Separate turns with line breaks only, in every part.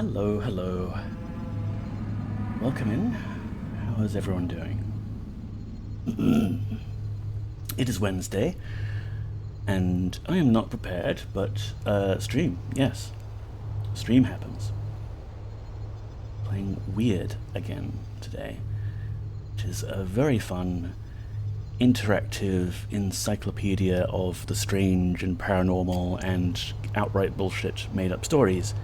Hello, hello. Welcome in. How is everyone doing? It is Wednesday, and I am not prepared, but stream, yes. Stream happens. Playing Weird again today, which is a very fun, interactive encyclopedia of the strange and paranormal and outright bullshit made-up stories.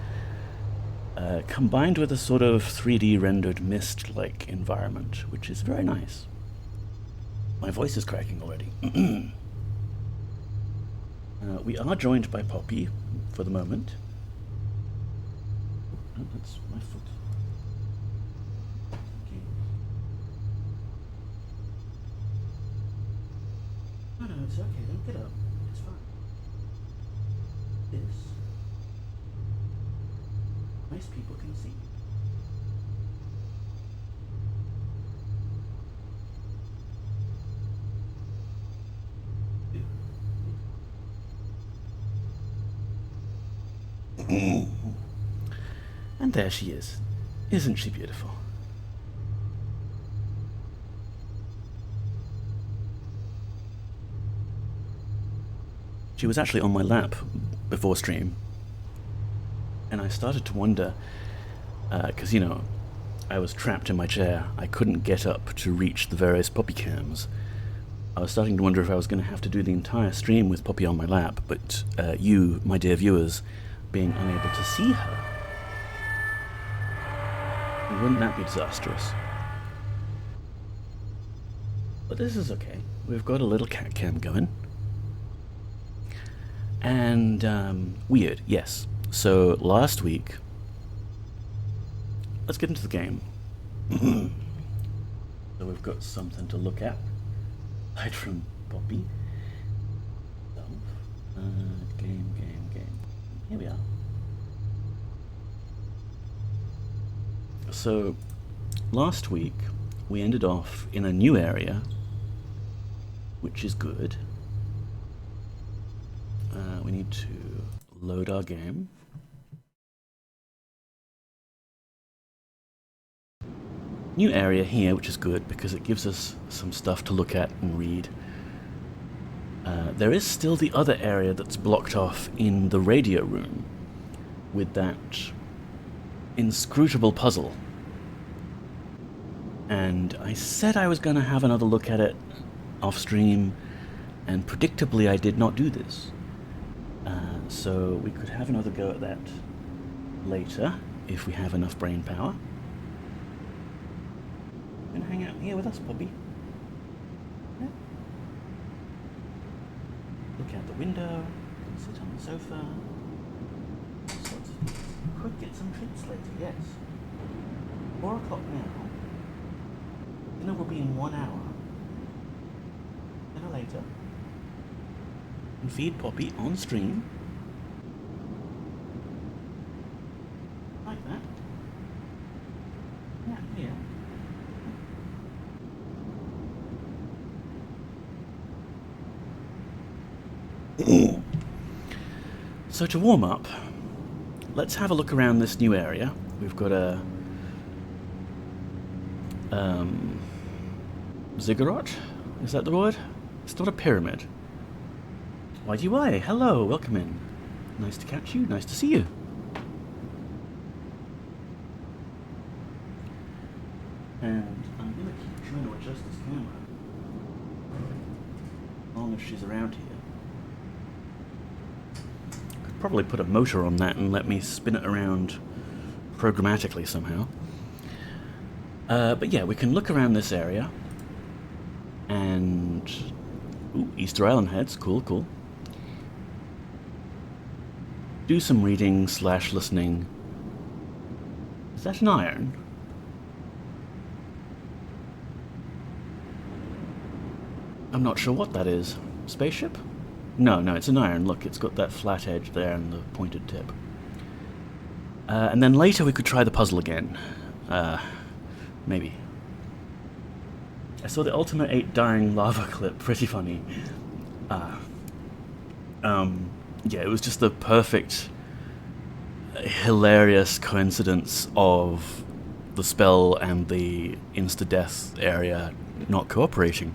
Combined with a sort of 3D rendered mist-like environment, which is very nice. My voice is cracking already. We are joined by Poppy for the moment. Oh, that's my foot. Okay. No, it's okay. Don't get up. It's fine. This. Nice people can see. And there she is. Isn't she beautiful? She was actually on my lap before stream. And I started to wonder, because, I was trapped in my chair. I couldn't get up to reach the various Poppy cams. I was starting to wonder if I was going to have to do the entire stream with Poppy on my lap, but you, my dear viewers, being unable to see her. Wouldn't that be disastrous? But this is okay. We've got a little cat cam going. And, weird, yes. So, last week... Let's get into the game. So we've got something to look at. Aside from Poppy. So, game. Here we are. So, last week, we ended off in a new area, which is good. We need to load our game. New area here, which is good because it gives us some stuff to look at and read. There is still the other area that's blocked off in the radio room with that inscrutable puzzle. And I said I was going to have another look at it off stream, and predictably I did not do this. So we could have another go at that later, if we have enough brain power. You can hang out here with us, Poppy. Yeah. Look out the window, sit on the sofa. Could get some treats later, yes. 4 o'clock now. Dinner will be in 1 hour. Dinner later. And feed Poppy on stream. Like that. Yeah, here. So to warm up, let's have a look around this new area. We've got a ziggurat? Is that the word? It's not a pyramid. YGY, hello, welcome in. Nice to catch you, nice to see you. And I'm going to keep trying to adjust this camera as long as she's around here. Could probably put a motor on that and let me spin it around programmatically somehow. But yeah, we can look around this area. And... Ooh, Easter Island heads, cool. Do some reading / listening. Is that an iron? I'm not sure what that is. Spaceship? No, it's an iron. Look, it's got that flat edge there and the pointed tip. And then later we could try the puzzle again. Maybe. I saw the Ultimate 8 dying lava clip. Pretty funny. Yeah, it was just the perfect hilarious coincidence of the spell and the insta-death area not cooperating.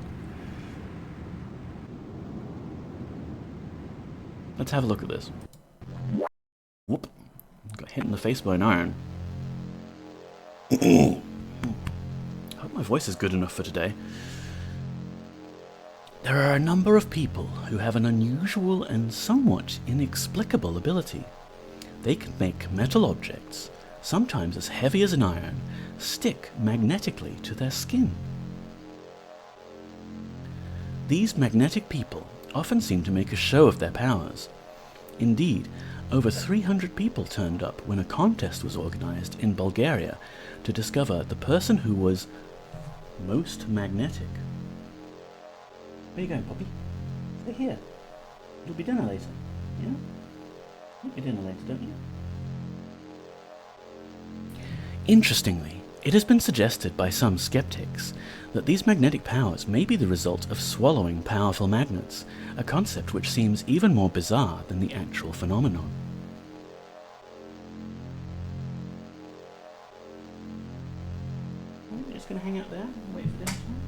Let's have a look at this. Whoop. Got hit in the face by an iron. I hope my voice is good enough for today. There are a number of people who have an unusual and somewhat inexplicable ability. They can make metal objects, sometimes as heavy as an iron, stick magnetically to their skin. These magnetic people often seem to make a show of their powers. Indeed, over 300 people turned up when a contest was organized in Bulgaria to discover the person who was most magnetic. Where you going, Poppy? Stay here. It'll be dinner later, yeah? You'll be dinner later, don't you? Interestingly, it has been suggested by some skeptics that these magnetic powers may be the result of swallowing powerful magnets, a concept which seems even more bizarre than the actual phenomenon. You're just going to hang out there and wait for dinner time?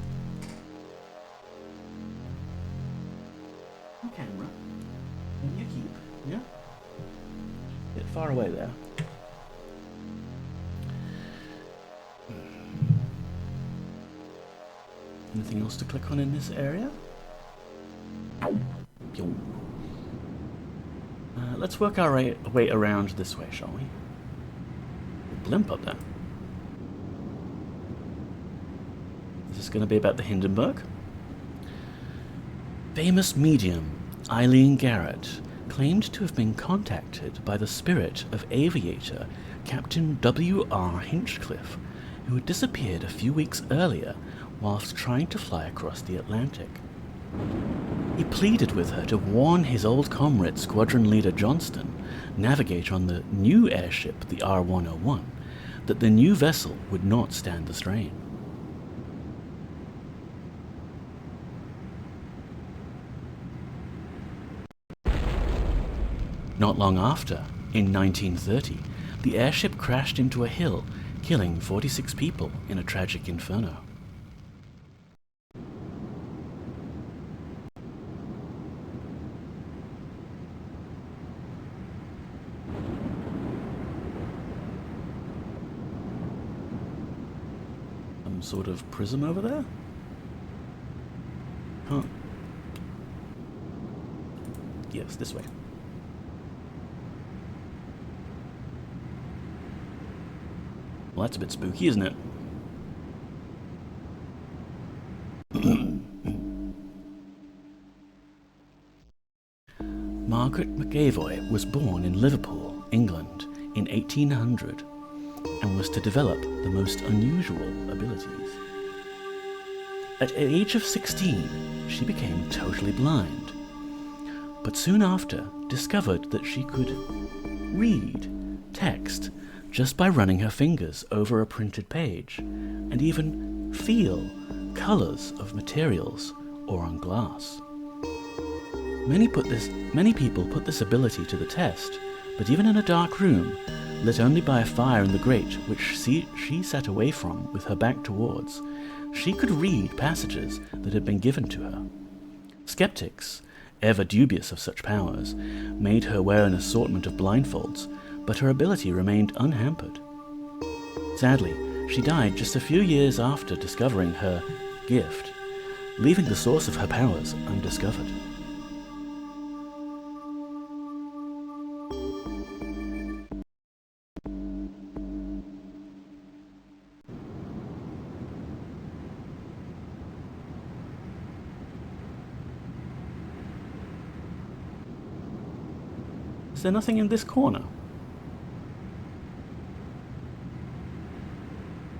On camera. And you keep, yeah? A bit far away there. Anything else to click on in this area? Let's work our way around this way, shall we? Blimp up there. Is this going to be about the Hindenburg? Famous medium Eileen Garrett claimed to have been contacted by the spirit of aviator Captain W.R. Hinchcliffe, who had disappeared a few weeks earlier whilst trying to fly across the Atlantic. He pleaded with her to warn his old comrade, Squadron Leader Johnston, navigator on the new airship, the R-101, that the new vessel would not stand the strain. Not long after, in 1930, the airship crashed into a hill, killing 46 people in a tragic inferno. Some sort of prism over there? Huh. Yes, this way. Well, that's a bit spooky, isn't it? Margaret McAvoy was born in Liverpool, England, in 1800 and was to develop the most unusual abilities. At the age of 16, she became totally blind, but soon after discovered that she could read text just by running her fingers over a printed page, and even feel colors of materials or on glass. Many people put this ability to the test, but even in a dark room, lit only by a fire in the grate which she sat away from with her back towards, she could read passages that had been given to her. Skeptics, ever dubious of such powers, made her wear an assortment of blindfolds, but her ability remained unhampered. Sadly, she died just a few years after discovering her gift, leaving the source of her powers undiscovered. Is there nothing in this corner?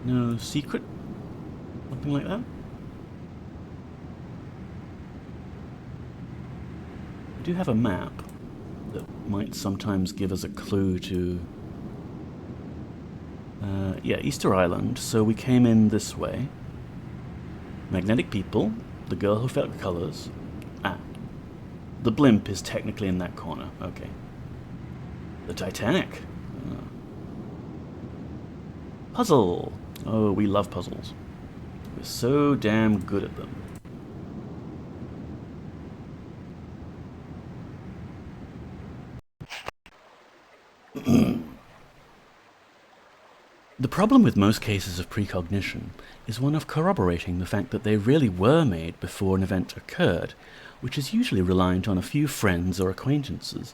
No secret? Something like that? We do have a map that might sometimes give us a clue to... yeah, Easter Island, so we came in this way. Magnetic people, the girl who felt colours. Ah, the blimp is technically in that corner, okay. The Titanic. Puzzle! Oh, we love puzzles. We're so damn good at them. The problem with most cases of precognition is one of corroborating the fact that they really were made before an event occurred, which is usually reliant on a few friends or acquaintances.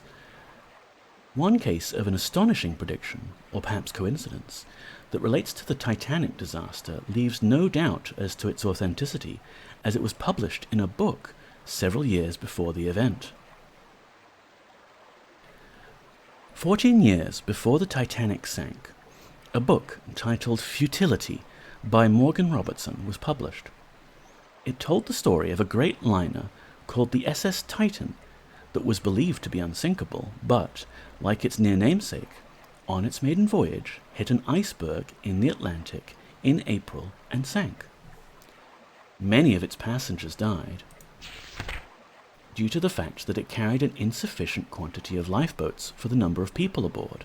One case of an astonishing prediction, or perhaps coincidence, that relates to the Titanic disaster leaves no doubt as to its authenticity, as it was published in a book several years before the event. 14 years before the Titanic sank, a book titled Futility by Morgan Robertson was published. It told the story of a great liner called the SS Titan that was believed to be unsinkable, but, like its near namesake, on its maiden voyage hit an iceberg in the Atlantic in April and sank. Many of its passengers died due to the fact that it carried an insufficient quantity of lifeboats for the number of people aboard,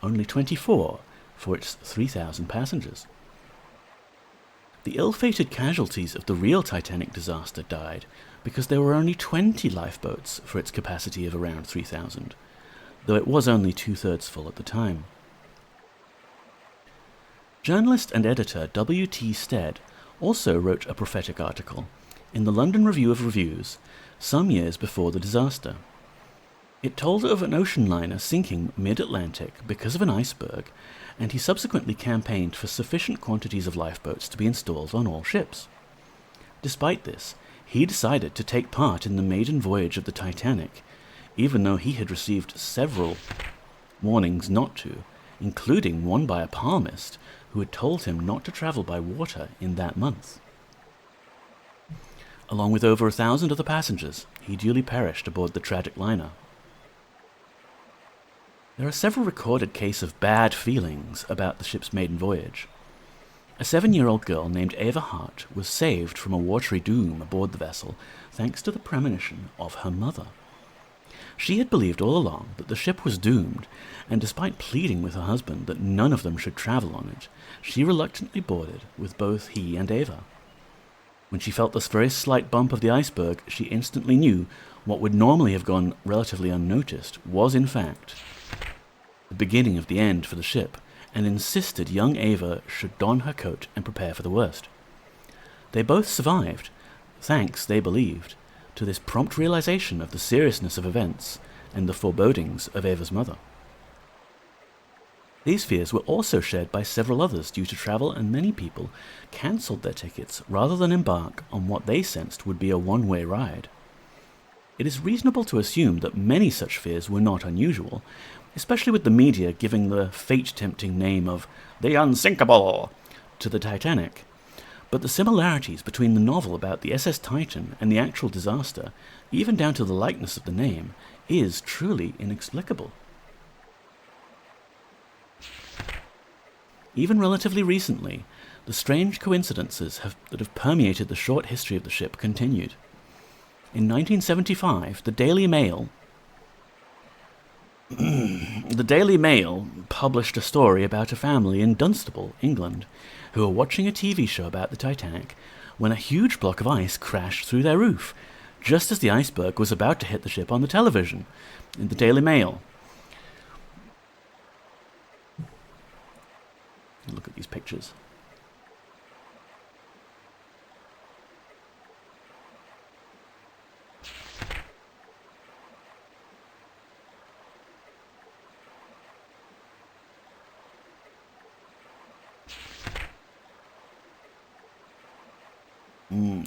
only 24 for its 3,000 passengers. The ill-fated casualties of the real Titanic disaster died because there were only 20 lifeboats for its capacity of around 3,000, though it was only two-thirds full at the time. Journalist and editor W.T. Stead also wrote a prophetic article in the London Review of Reviews some years before the disaster. It told of an ocean liner sinking mid-Atlantic because of an iceberg, and he subsequently campaigned for sufficient quantities of lifeboats to be installed on all ships. Despite this, he decided to take part in the maiden voyage of the Titanic, even though he had received several warnings not to, including one by a palmist who had told him not to travel by water in that month. Along with over 1,000 other passengers, he duly perished aboard the tragic liner. There are several recorded cases of bad feelings about the ship's maiden voyage. A 7-year-old girl named Ava Hart was saved from a watery doom aboard the vessel thanks to the premonition of her mother. She had believed all along that the ship was doomed, and despite pleading with her husband that none of them should travel on it, she reluctantly boarded with both he and Ava. When she felt this very slight bump of the iceberg, she instantly knew what would normally have gone relatively unnoticed was, in fact, the beginning of the end for the ship, and insisted young Ava should don her coat and prepare for the worst. They both survived, thanks, they believed, to this prompt realization of the seriousness of events and the forebodings of Ava's mother. These fears were also shared by several others due to travel, and many people cancelled their tickets rather than embark on what they sensed would be a one-way ride. It is reasonable to assume that many such fears were not unusual, especially with the media giving the fate-tempting name of the Unsinkable to the Titanic. But the similarities between the novel about the SS Titan and the actual disaster, even down to the likeness of the name, is truly inexplicable. Even relatively recently, the strange coincidences that have permeated the short history of the ship continued. In 1975, the Daily Mail published a story about a family in Dunstable, England, who were watching a TV show about the Titanic when a huge block of ice crashed through their roof, just as the iceberg was about to hit the ship on the television. In the Daily Mail. Look at these pictures.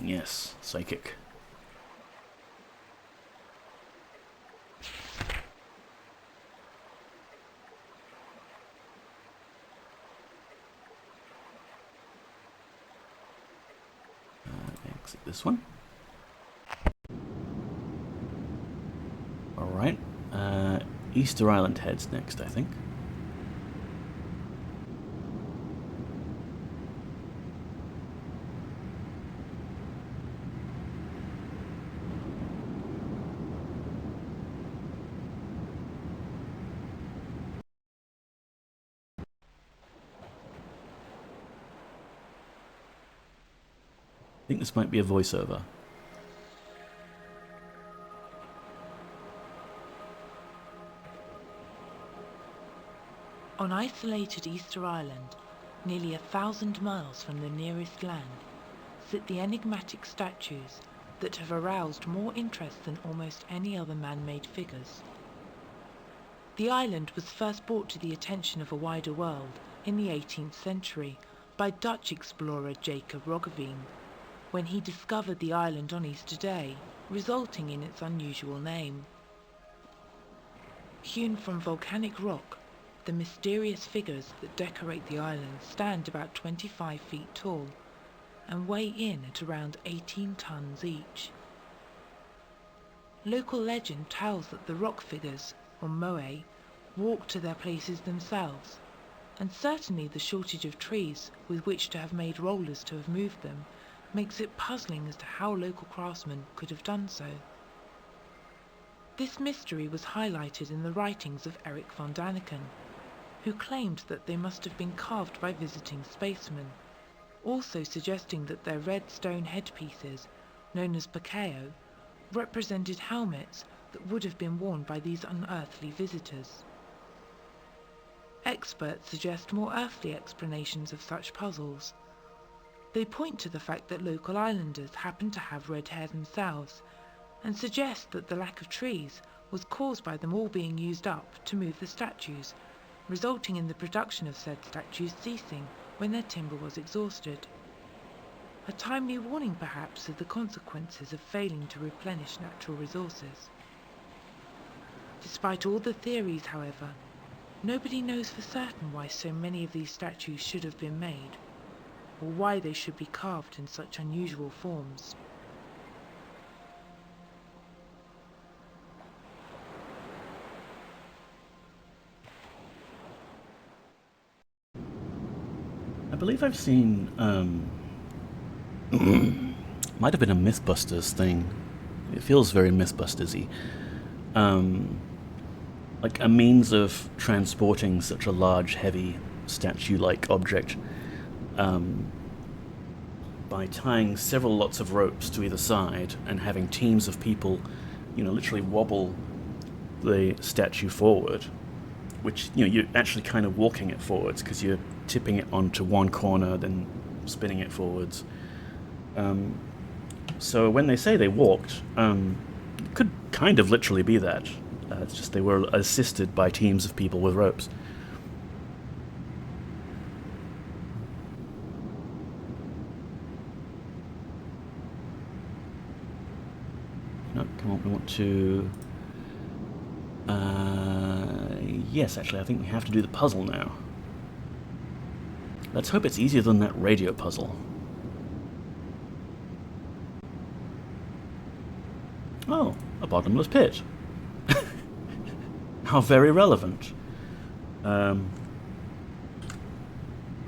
Yes, psychic. Exit this one. Alright. Easter Island heads next, I think. think this might be a voiceover.
On isolated Easter Island, nearly 1,000 miles from the nearest land, sit the enigmatic statues that have aroused more interest than almost any other man-made figures. The island was first brought to the attention of a wider world in the 18th century by Dutch explorer Jacob Roggeveen, when he discovered the island on Easter Day, resulting in its unusual name. Hewn from volcanic rock, the mysterious figures that decorate the island stand about 25 feet tall and weigh in at around 18 tons each. Local legend tells that the rock figures, or moai, walk to their places themselves, and certainly the shortage of trees with which to have made rollers to have moved them makes it puzzling as to how local craftsmen could have done so. This mystery was highlighted in the writings of Eric von Daniken, who claimed that they must have been carved by visiting spacemen, also suggesting that their red stone headpieces, known as pakeo, represented helmets that would have been worn by these unearthly visitors. Experts suggest more earthly explanations of such puzzles. They point to the fact that local islanders happen to have red hair themselves, and suggest that the lack of trees was caused by them all being used up to move the statues, resulting in the production of said statues ceasing when their timber was exhausted. A timely warning perhaps of the consequences of failing to replenish natural resources. Despite all the theories, however, nobody knows for certain why so many of these statues should have been made, or why they should be carved in such unusual forms.
I believe I've seen, might have been a Mythbusters thing. It feels very Mythbusters-y. Like a means of transporting such a large, heavy, statue-like object by tying several lots of ropes to either side and having teams of people, literally wobble the statue forward, which, you're actually kind of walking it forwards because you're tipping it onto one corner, then spinning it forwards. So when they say they walked, it could kind of literally be that. It's just they were assisted by teams of people with ropes. No, come on, we want to... yes, actually, I think we have to do the puzzle now. Let's hope it's easier than that radio puzzle. Oh, a bottomless pit. How very relevant. We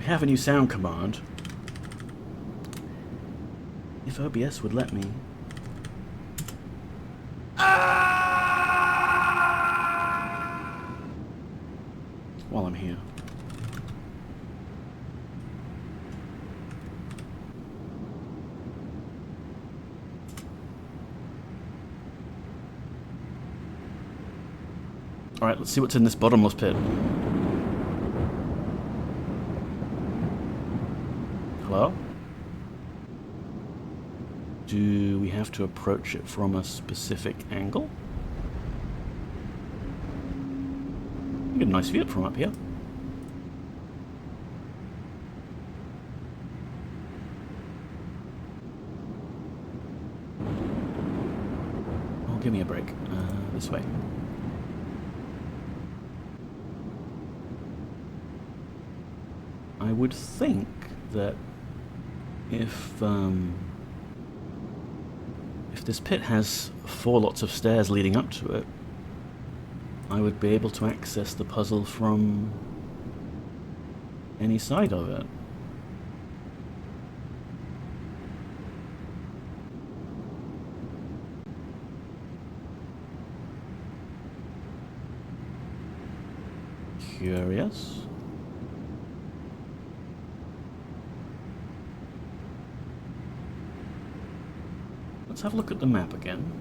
have a new sound command. If OBS would let me. While I'm here. Alright, let's see what's in this bottomless pit. Hello? Do we have to approach it from a specific angle? You get a nice view from up here. Oh, give me a break. This way. I would think that if this pit has 4 lots of stairs leading up to it, I would be able to access the puzzle from any side of it. Curious. Let's have a look at the map again.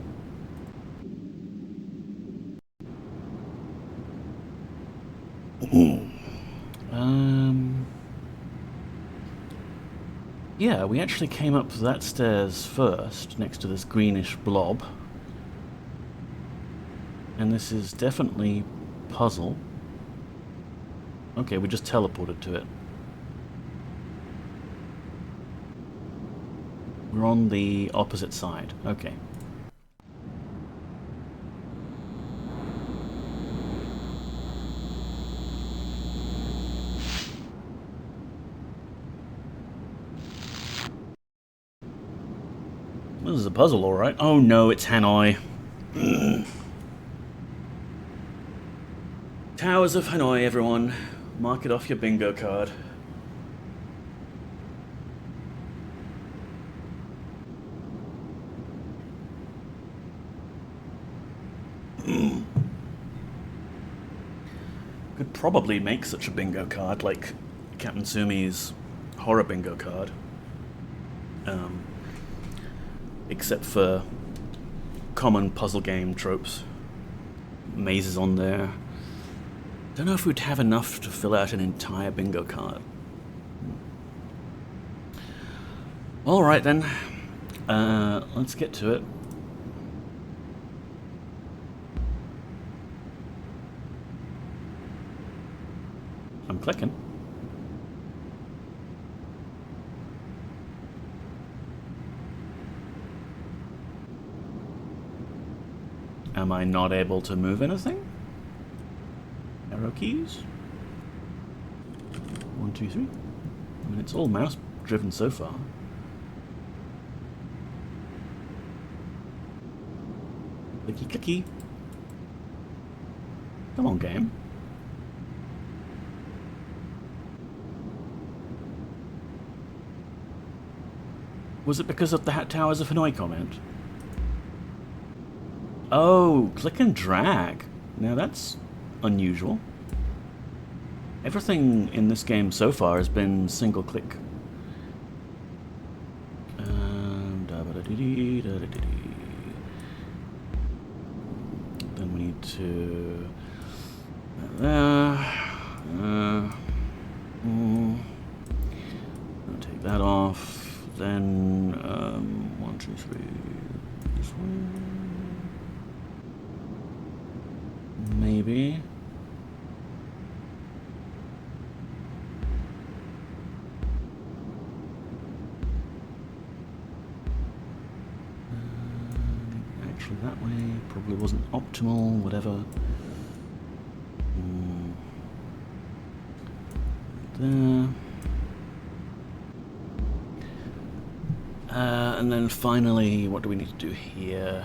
Yeah, we actually came up that stairs first, next to this greenish blob. And this is definitely puzzle. Okay, we just teleported to it. We're on the opposite side. Okay. This is a puzzle, alright. Oh no, it's Hanoi. Towers of Hanoi, everyone. Mark it off your bingo card. Could probably make such a bingo card, like Captain Sumi's horror bingo card. Except for common puzzle game tropes. Mazes on there. Don't know if we'd have enough to fill out an entire bingo card. Alright then. Let's get to it. I'm clicking. Am I not able to move anything? Arrow keys? 1, 2, 3. I mean, it's all mouse driven so far. Clicky clicky. Come on, game. Was it because of the Towers of Hanoi comment? Oh, click and drag. Now that's unusual. Everything in this game so far has been single click. Then we need to... I'll take that off. Then 1, 2, 3. This one. Maybe. Actually, that way probably wasn't optimal. Whatever. There. And then finally, what do we need to do here?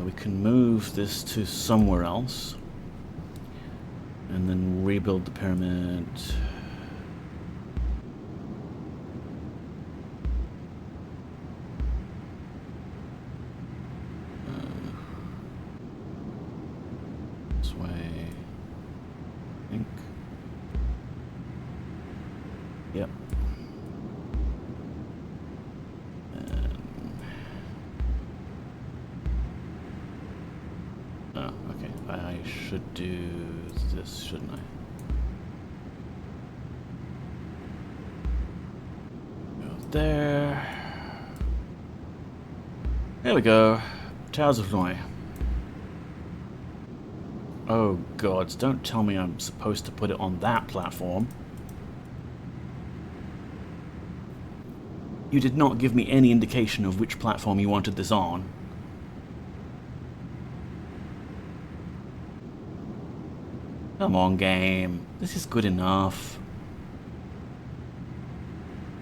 We can move this to somewhere else. And then rebuild the pyramid. This way, I think. Yep. I should do this, shouldn't I? Go there. There we go. Towers of Hanoi. Oh gods, don't tell me I'm supposed to put it on that platform. You did not give me any indication of which platform you wanted this on. Come on, game. This is good enough.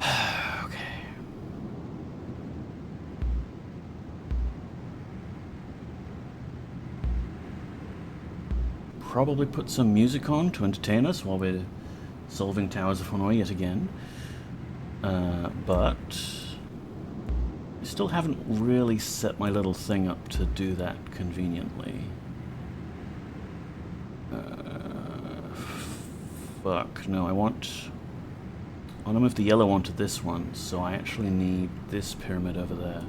Okay. Probably put some music on to entertain us while we're solving Towers of Hanoi yet again. But I still haven't really set my little thing up to do that conveniently. Fuck, no, I want I want to move the yellow one to this one, so I actually need this pyramid over there.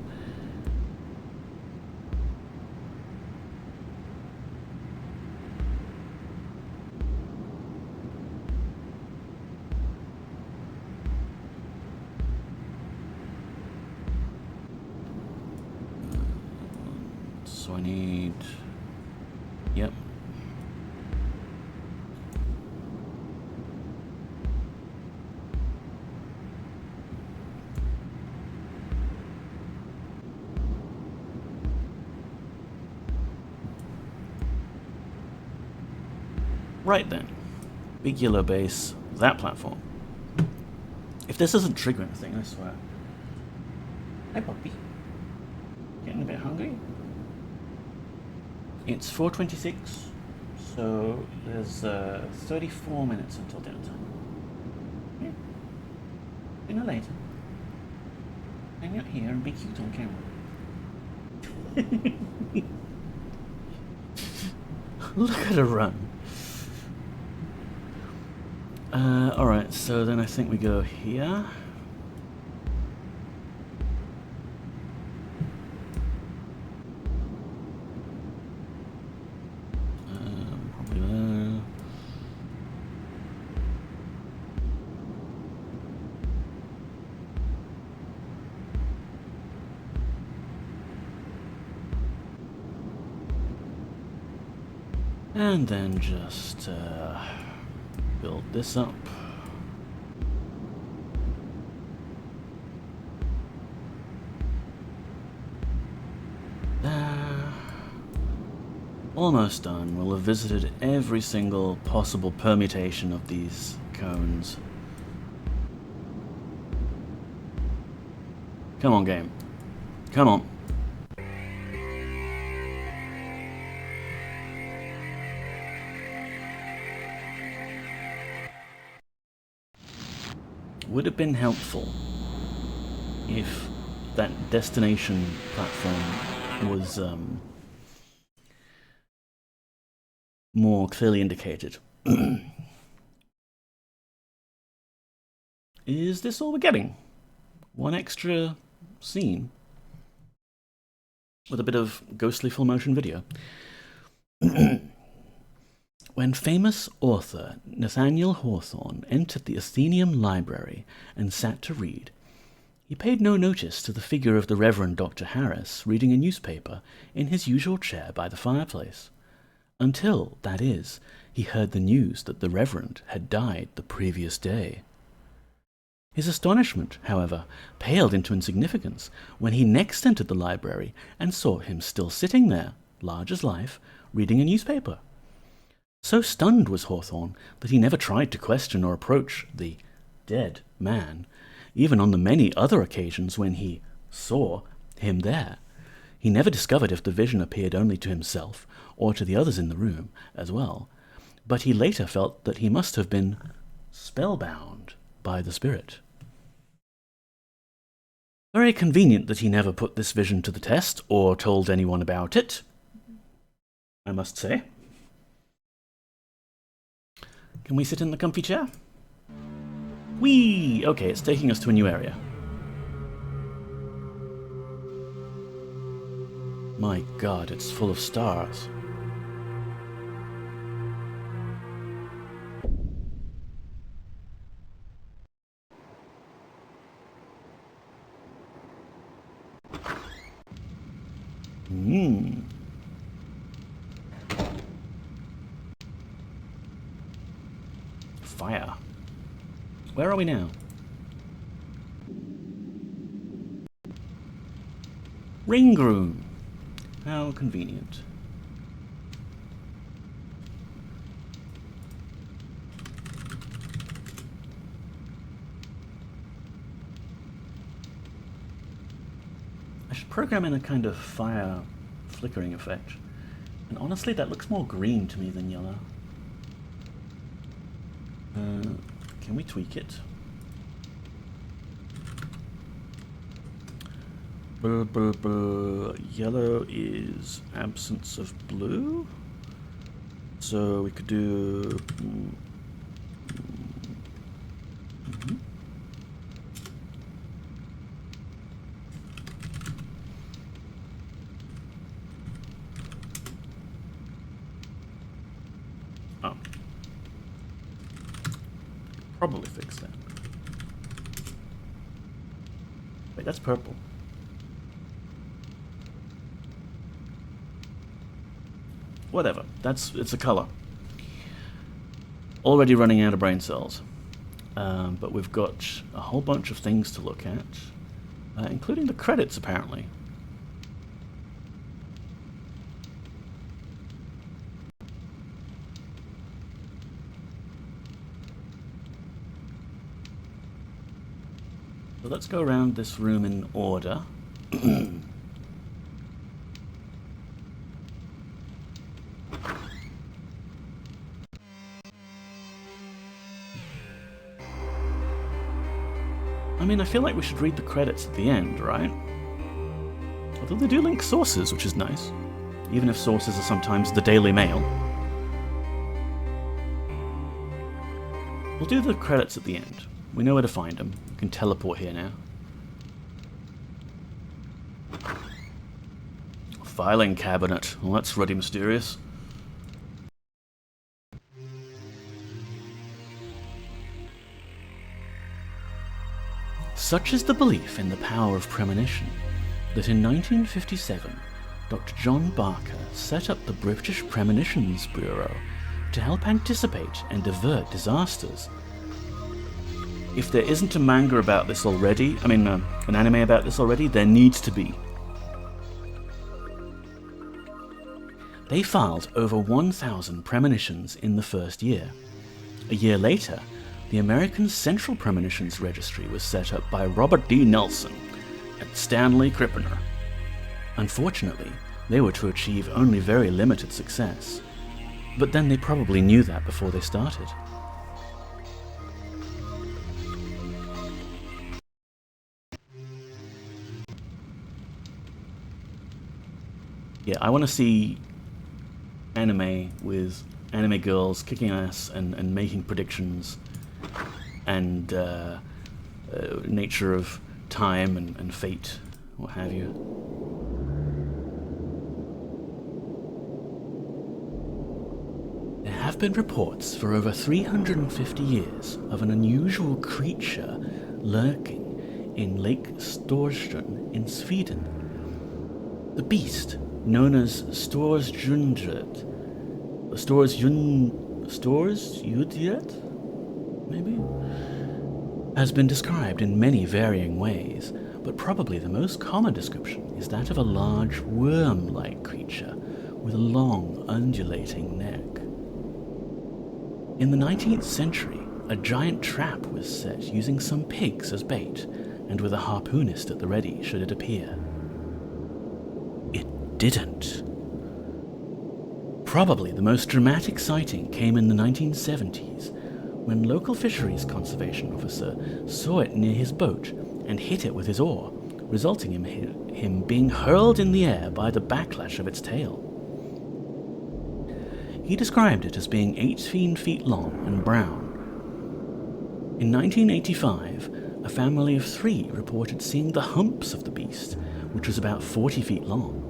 So I need... Yep. Right then. Big yellow base, that platform. If this doesn't trigger anything, I swear. Hi, puppy. Getting a bit hungry? It's 4:26, so there's 34 minutes until dinner time. Yeah. Dinner later. Hang out here and be cute on camera. Look at her run. Alright, so then I think we go here. Probably there. And then just build this up. Almost done. We'll have visited every single possible permutation of these cones. Come on, game. Come on. Would have been helpful if that destination platform was more clearly indicated. Is this all we're getting? One extra scene with a bit of ghostly full motion video. When famous author Nathaniel Hawthorne entered the Athenaeum Library and sat to read, he paid no notice to the figure of the Reverend Dr. Harris reading a newspaper in his usual chair by the fireplace. Until, that is, he heard the news that the Reverend had died the previous day. His astonishment, however, paled into insignificance when he next entered the library and saw him still sitting there, large as life, reading a newspaper. So stunned was Hawthorne that he never tried to question or approach the dead man, even on the many other occasions when he saw him there. He never discovered if the vision appeared only to himself or to the others in the room as well, but he later felt that he must have been spellbound by the spirit. Very convenient that he never put this vision to the test or told anyone about it, I must say. Can we sit in the comfy chair? Whee! Okay, it's taking us to a new area. My god, it's full of stars. Fire. Where are we now? Ring room. How convenient. I should program in a kind of fire flickering effect. And honestly, that looks more green to me than yellow. Can we tweak it? Yellow is absence of blue. So we could do... Oh. Probably fix that. Wait, that's purple. Whatever. It's a color. Already running out of brain cells. But we've got a whole bunch of things to look at, including the credits, apparently. So let's go around this room in order. I mean, I feel like we should read the credits at the end, right? Although they do link sources, which is nice. Even if sources are sometimes the Daily Mail. We'll do the credits at the end. We know where to find them. We can teleport here now. Filing cabinet. Well, that's ruddy mysterious. Such is the belief in the power of premonition that in 1957, Dr. John Barker set up the British Premonitions Bureau to help anticipate and avert disasters. If there isn't a manga about this already, an anime about this already, there needs to be. They filed over 1,000 premonitions in the first year. A year later, the American Central Premonitions Registry was set up by Robert D. Nelson and Stanley Krippner. Unfortunately, they were to achieve only very limited success, but then they probably knew that before they started. Yeah, I want to see anime with anime girls kicking ass and making predictions and nature of time and fate, what have you. There have been reports for over 350 years of an unusual creature lurking in Lake Storsjön in Sweden. The beast, known as Storsjundret, maybe, has been described in many varying ways, but probably the most common description is that of a large worm-like creature with a long, undulating neck. In the 19th century, a giant trap was set using some pigs as bait, and with a harpoonist at the ready should it appear. It didn't. Probably the most dramatic sighting came in the 1970s, when local fisheries conservation officer saw it near his boat and hit it with his oar, resulting in him being hurled in the air by the backlash of its tail. He described it as being 18 feet long and brown. In 1985, a family of 3 reported seeing the humps of the beast, which was about 40 feet long.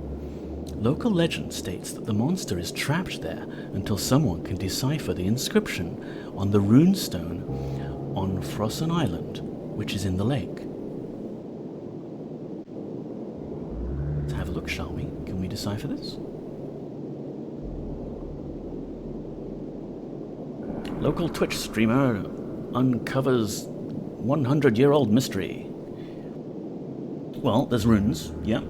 Local legend states that the monster is trapped there until someone can decipher the inscription on the rune stone on Frossen Island, which is in the lake. Let's have a look, shall we? Can we decipher this? Local Twitch streamer uncovers 100-year-old mystery. Well, there's runes, yeah.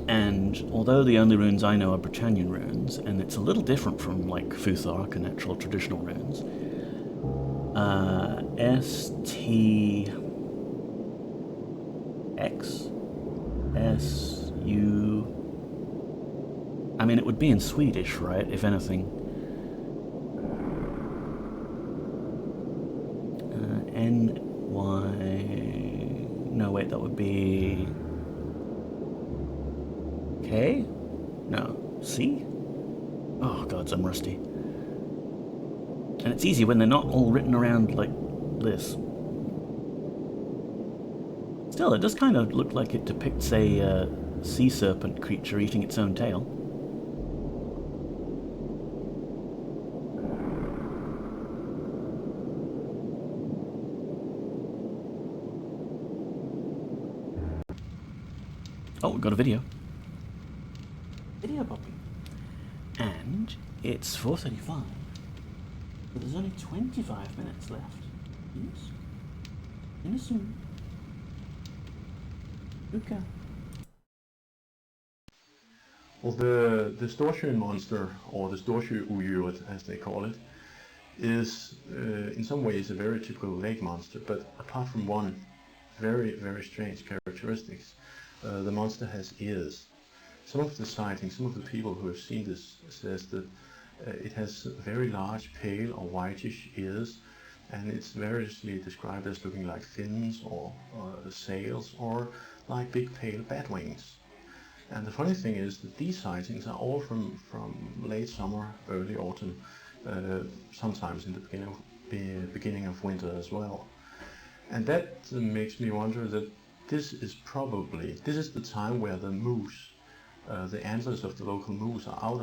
And although the only runes I know are Britannian runes, and it's a little different from like Futhark and actual traditional runes, STX, SU, I mean it would be in Swedish, right, if anything. NY, no wait, that would be K? No, C? Oh gods, I'm rusty. And it's easy when they're not all written around like this. Still, it does kind of look like it depicts a sea serpent creature eating its own tail. Oh, we've got a video. Video popping. And it's 4:35. But there's only 25 minutes left. Yes? In soon. Okay.
Well, the Storsjö monster, or the Storsjö as they call it, is in some ways a very typical lake monster, but apart from one very, very strange characteristics, the monster has ears. Some of the sightings, some of the people who have seen this says that it has very large, pale or whitish ears, and it's variously described as looking like fins or sails or like big pale bat wings. And the funny thing is that these sightings are all from late summer, early autumn, sometimes in the beginning of winter as well. And that makes me wonder that this is the time where the moose, the antlers of the local moose are out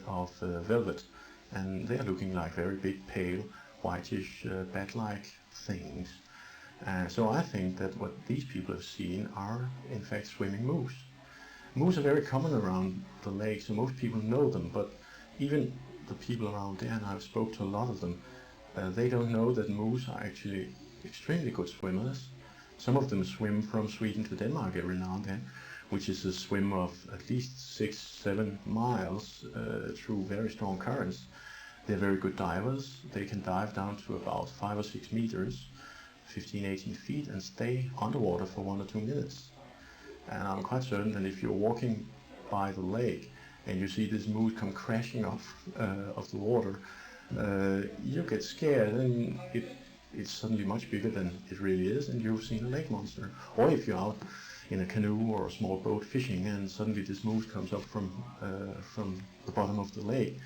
of velvet, and they are looking like very big, pale, whitish, bat-like things. So I think that what these people have seen are in fact swimming moose. Moose are very common around the lake, so most people know them, but even the people around there, and I've spoke to a lot of them, they don't know that moose are actually extremely good swimmers. Some of them swim from Sweden to Denmark every now and then, which is a swim of at least 6-7 miles through very strong currents. They're very good divers. They can dive down to about 5 or 6 meters, 15-18 feet, and stay underwater for 1 or 2 minutes. And I'm quite certain that if you're walking by the lake and you see this moose come crashing off of the water, you get scared, and it's suddenly much bigger than it really is, and you've seen a lake monster. Or if you're out in a canoe or a small boat fishing, and suddenly this moose comes up from the bottom of the lake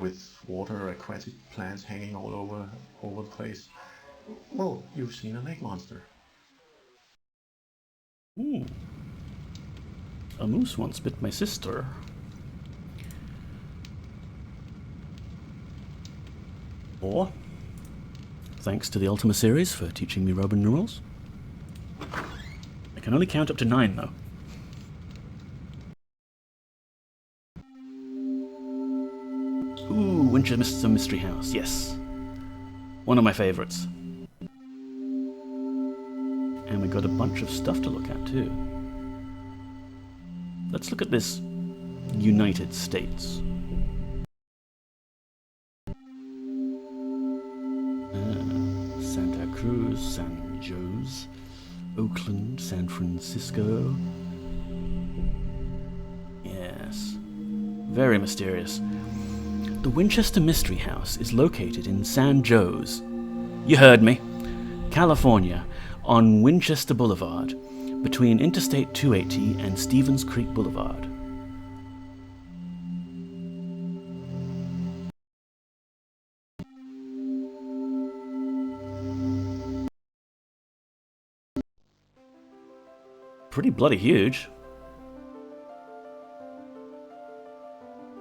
with water, aquatic plants hanging all over the place. Well, you've seen a lake monster.
Ooh. A moose once bit my sister. Or, thanks to the Ultima series for teaching me Roman numerals. I can only count up to 9 though. Ooh, Winchester Mystery House, yes. One of my favourites. And we got a bunch of stuff to look at too. Let's look at this United States. Santa Cruz, San Jose, Oakland, San Francisco. Yes, very mysterious. The Winchester Mystery House is located in San Jose. You heard me. California, on Winchester Boulevard, between Interstate 280 and Stevens Creek Boulevard. Pretty bloody huge.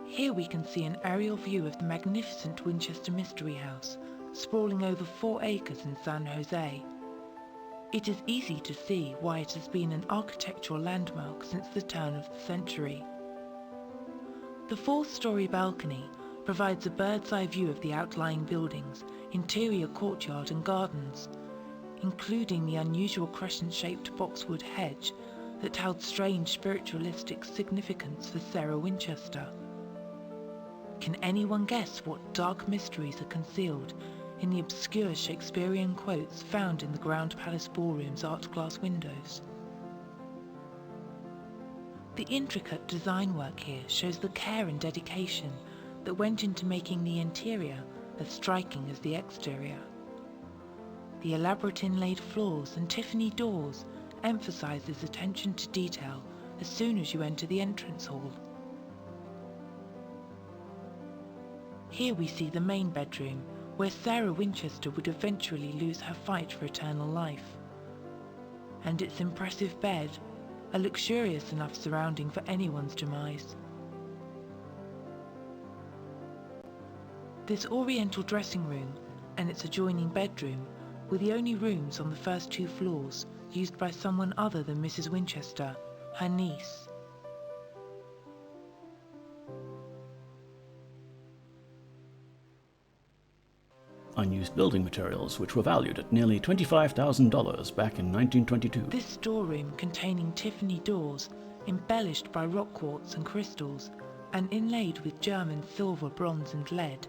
Here we can see an aerial view of the magnificent Winchester Mystery House, sprawling over 4 acres in San Jose. It is easy to see why it has been an architectural landmark since the turn of the century. The 4th-story balcony provides a bird's-eye view of the outlying buildings, interior courtyard and gardens, including the unusual crescent-shaped boxwood hedge that held strange spiritualistic significance for Sarah Winchester. Can anyone guess what dark mysteries are concealed in the obscure Shakespearean quotes found in the Ground Palace Ballroom's art glass windows? The intricate design work here shows the care and dedication that went into making the interior as striking as the exterior. The elaborate inlaid floors and Tiffany doors emphasizes attention to detail as soon as you enter the entrance hall. Here we see the main bedroom, where Sarah Winchester would eventually lose her fight for eternal life. And its impressive bed, a luxurious enough surrounding for anyone's demise. This oriental dressing room and its adjoining bedroom were the only rooms on the first 2 floors used by someone other than Mrs. Winchester, her niece.
Unused building materials, which were valued at nearly $25,000 back in 1922.
This storeroom, containing Tiffany doors, embellished by rock quartz and crystals, and inlaid with German silver, bronze and lead,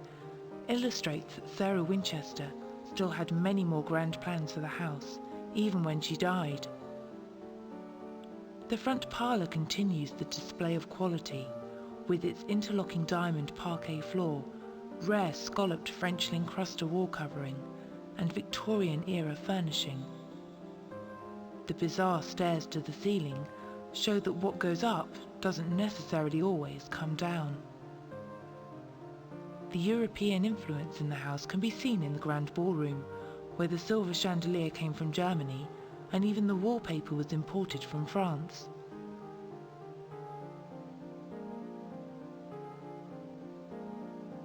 illustrates that Sarah Winchester still had many more grand plans for the house, even when she died. The front parlour continues the display of quality, with its interlocking diamond parquet floor, rare scalloped French lincrusta wall covering, and Victorian-era furnishing. The bizarre stairs to the ceiling show that what goes up doesn't necessarily always come down. The European influence in the house can be seen in the grand ballroom, where the silver chandelier came from Germany, and even the wallpaper was imported from France.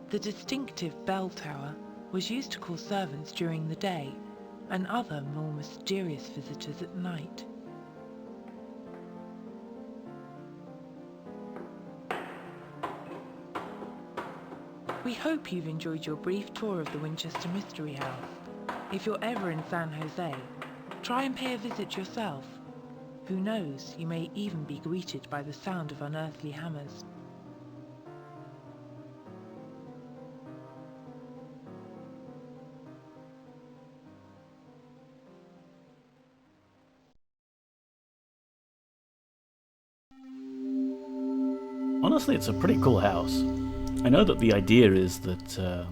The distinctive bell tower was used to call servants during the day and other more mysterious visitors at night. We hope you've enjoyed your brief tour of the Winchester Mystery House. If you're ever in San Jose, try and pay a visit yourself. Who knows, you may even be greeted by the sound of unearthly hammers.
Honestly, it's a pretty cool house. I know that the idea is that,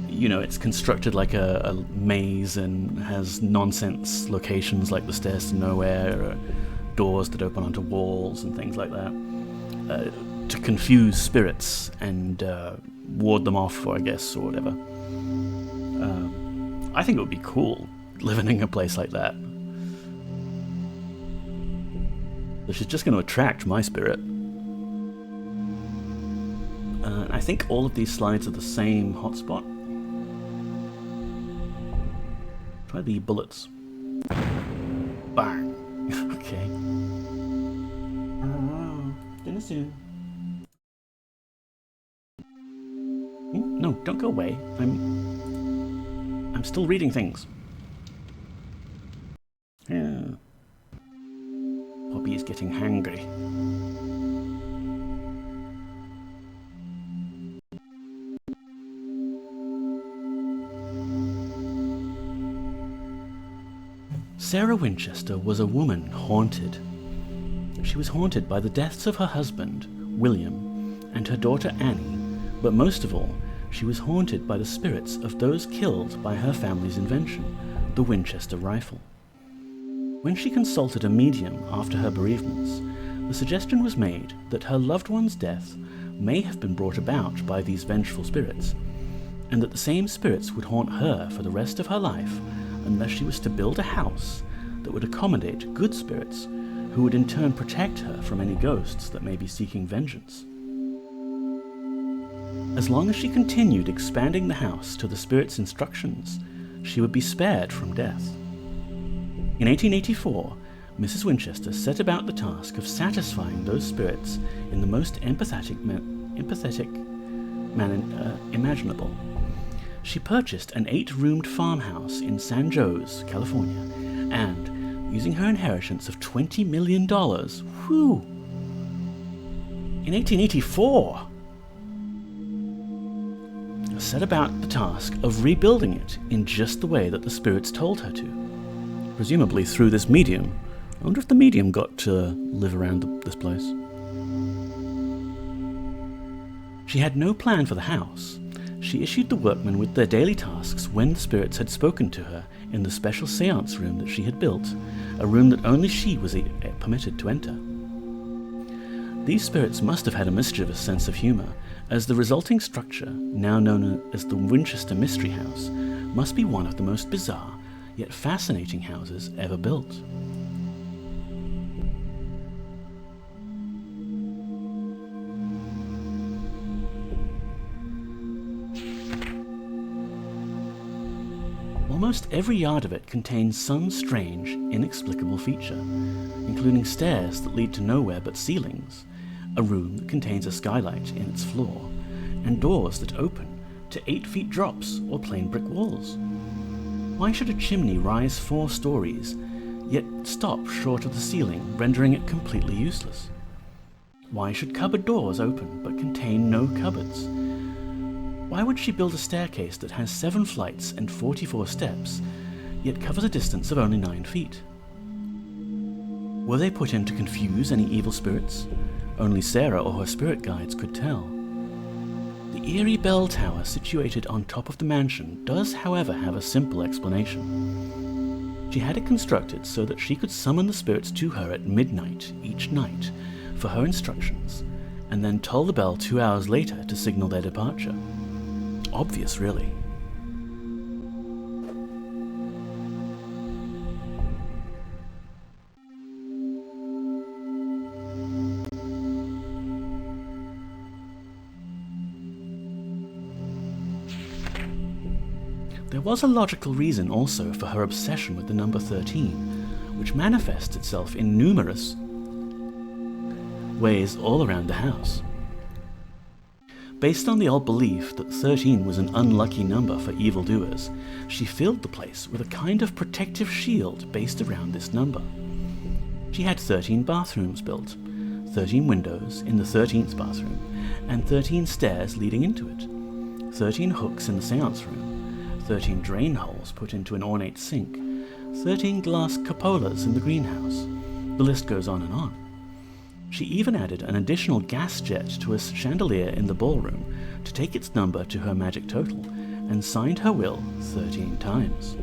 it's constructed like a maze and has nonsense locations like the stairs to nowhere, or doors that open onto walls and things like that, to confuse spirits and ward them off, or whatever. I think it would be cool living in a place like that. Which is just going to attract my spirit. I think all of these slides are the same hotspot. Try the bullets. Bang! Okay. Dinner soon. No, don't go away. I'm still reading things. Yeah. Poppy is getting hangry. Sarah Winchester was a woman haunted. She was haunted by the deaths of her husband, William, and her daughter Annie, but most of all, she was haunted by the spirits of those killed by her family's invention, the Winchester rifle. When she consulted a medium after her bereavements, the suggestion was made that her loved one's death may have been brought about by these vengeful spirits, and that the same spirits would haunt her for the rest of her life unless she was to build a house that would accommodate good spirits who would in turn protect her from any ghosts that may be seeking vengeance. As long as she continued expanding the house to the spirit's instructions, she would be spared from death. In 1884, Mrs. Winchester set about the task of satisfying those spirits in the most empathetic manner imaginable. She purchased an 8-roomed farmhouse in San Jose, California, and, using her inheritance of $20 million, in 1884, set about the task of rebuilding it in just the way that the spirits told her to. Presumably through this medium. I wonder if the medium got to live around this place. She had no plan for the house. She issued the workmen with their daily tasks when the spirits had spoken to her in the special seance room that she had built, a room that only she was permitted to enter. These spirits must have had a mischievous sense of humor, as the resulting structure, now known as the Winchester Mystery House, must be one of the most bizarre yet fascinating houses ever built. Almost every yard of it contains some strange, inexplicable feature, including stairs that lead to nowhere but ceilings, a room that contains a skylight in its floor, and doors that open to 8-feet drops or plain brick walls. Why should a chimney rise 4 stories, yet stop short of the ceiling, rendering it completely useless? Why should cupboard doors open but contain no cupboards? Why would she build a staircase that has 7 flights and 44 steps, yet covers a distance of only 9 feet? Were they put in to confuse any evil spirits? Only Sarah or her spirit guides could tell. The eerie bell tower situated on top of the mansion does, however, have a simple explanation. She had it constructed so that she could summon the spirits to her at midnight each night for her instructions, and then toll the bell 2 hours later to signal their departure. Obvious, really. There was a logical reason also for her obsession with the number 13, which manifests itself in numerous ways all around the house. Based on the old belief that 13 was an unlucky number for evildoers, she filled the place with a kind of protective shield based around this number. She had 13 bathrooms built, 13 windows in the 13th bathroom, and 13 stairs leading into it, 13 hooks in the seance room, 13 drain holes put into an ornate sink, 13 glass cupolas in the greenhouse. The list goes on and on. She even added an additional gas jet to a chandelier in the ballroom to take its number to her magic total, and signed her will 13 times.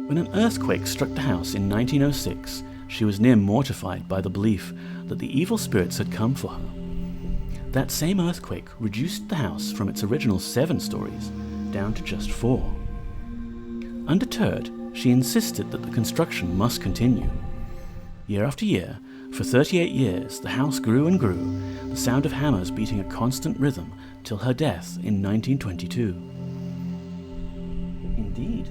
When an earthquake struck the house in 1906, she was near mortified by the belief that the evil spirits had come for her. That same earthquake reduced the house from its original 7 stories down to just 4. Undeterred, she insisted that the construction must continue. Year after year, for 38 years, the house grew and grew, the sound of hammers beating a constant rhythm till her death in 1922. Indeed.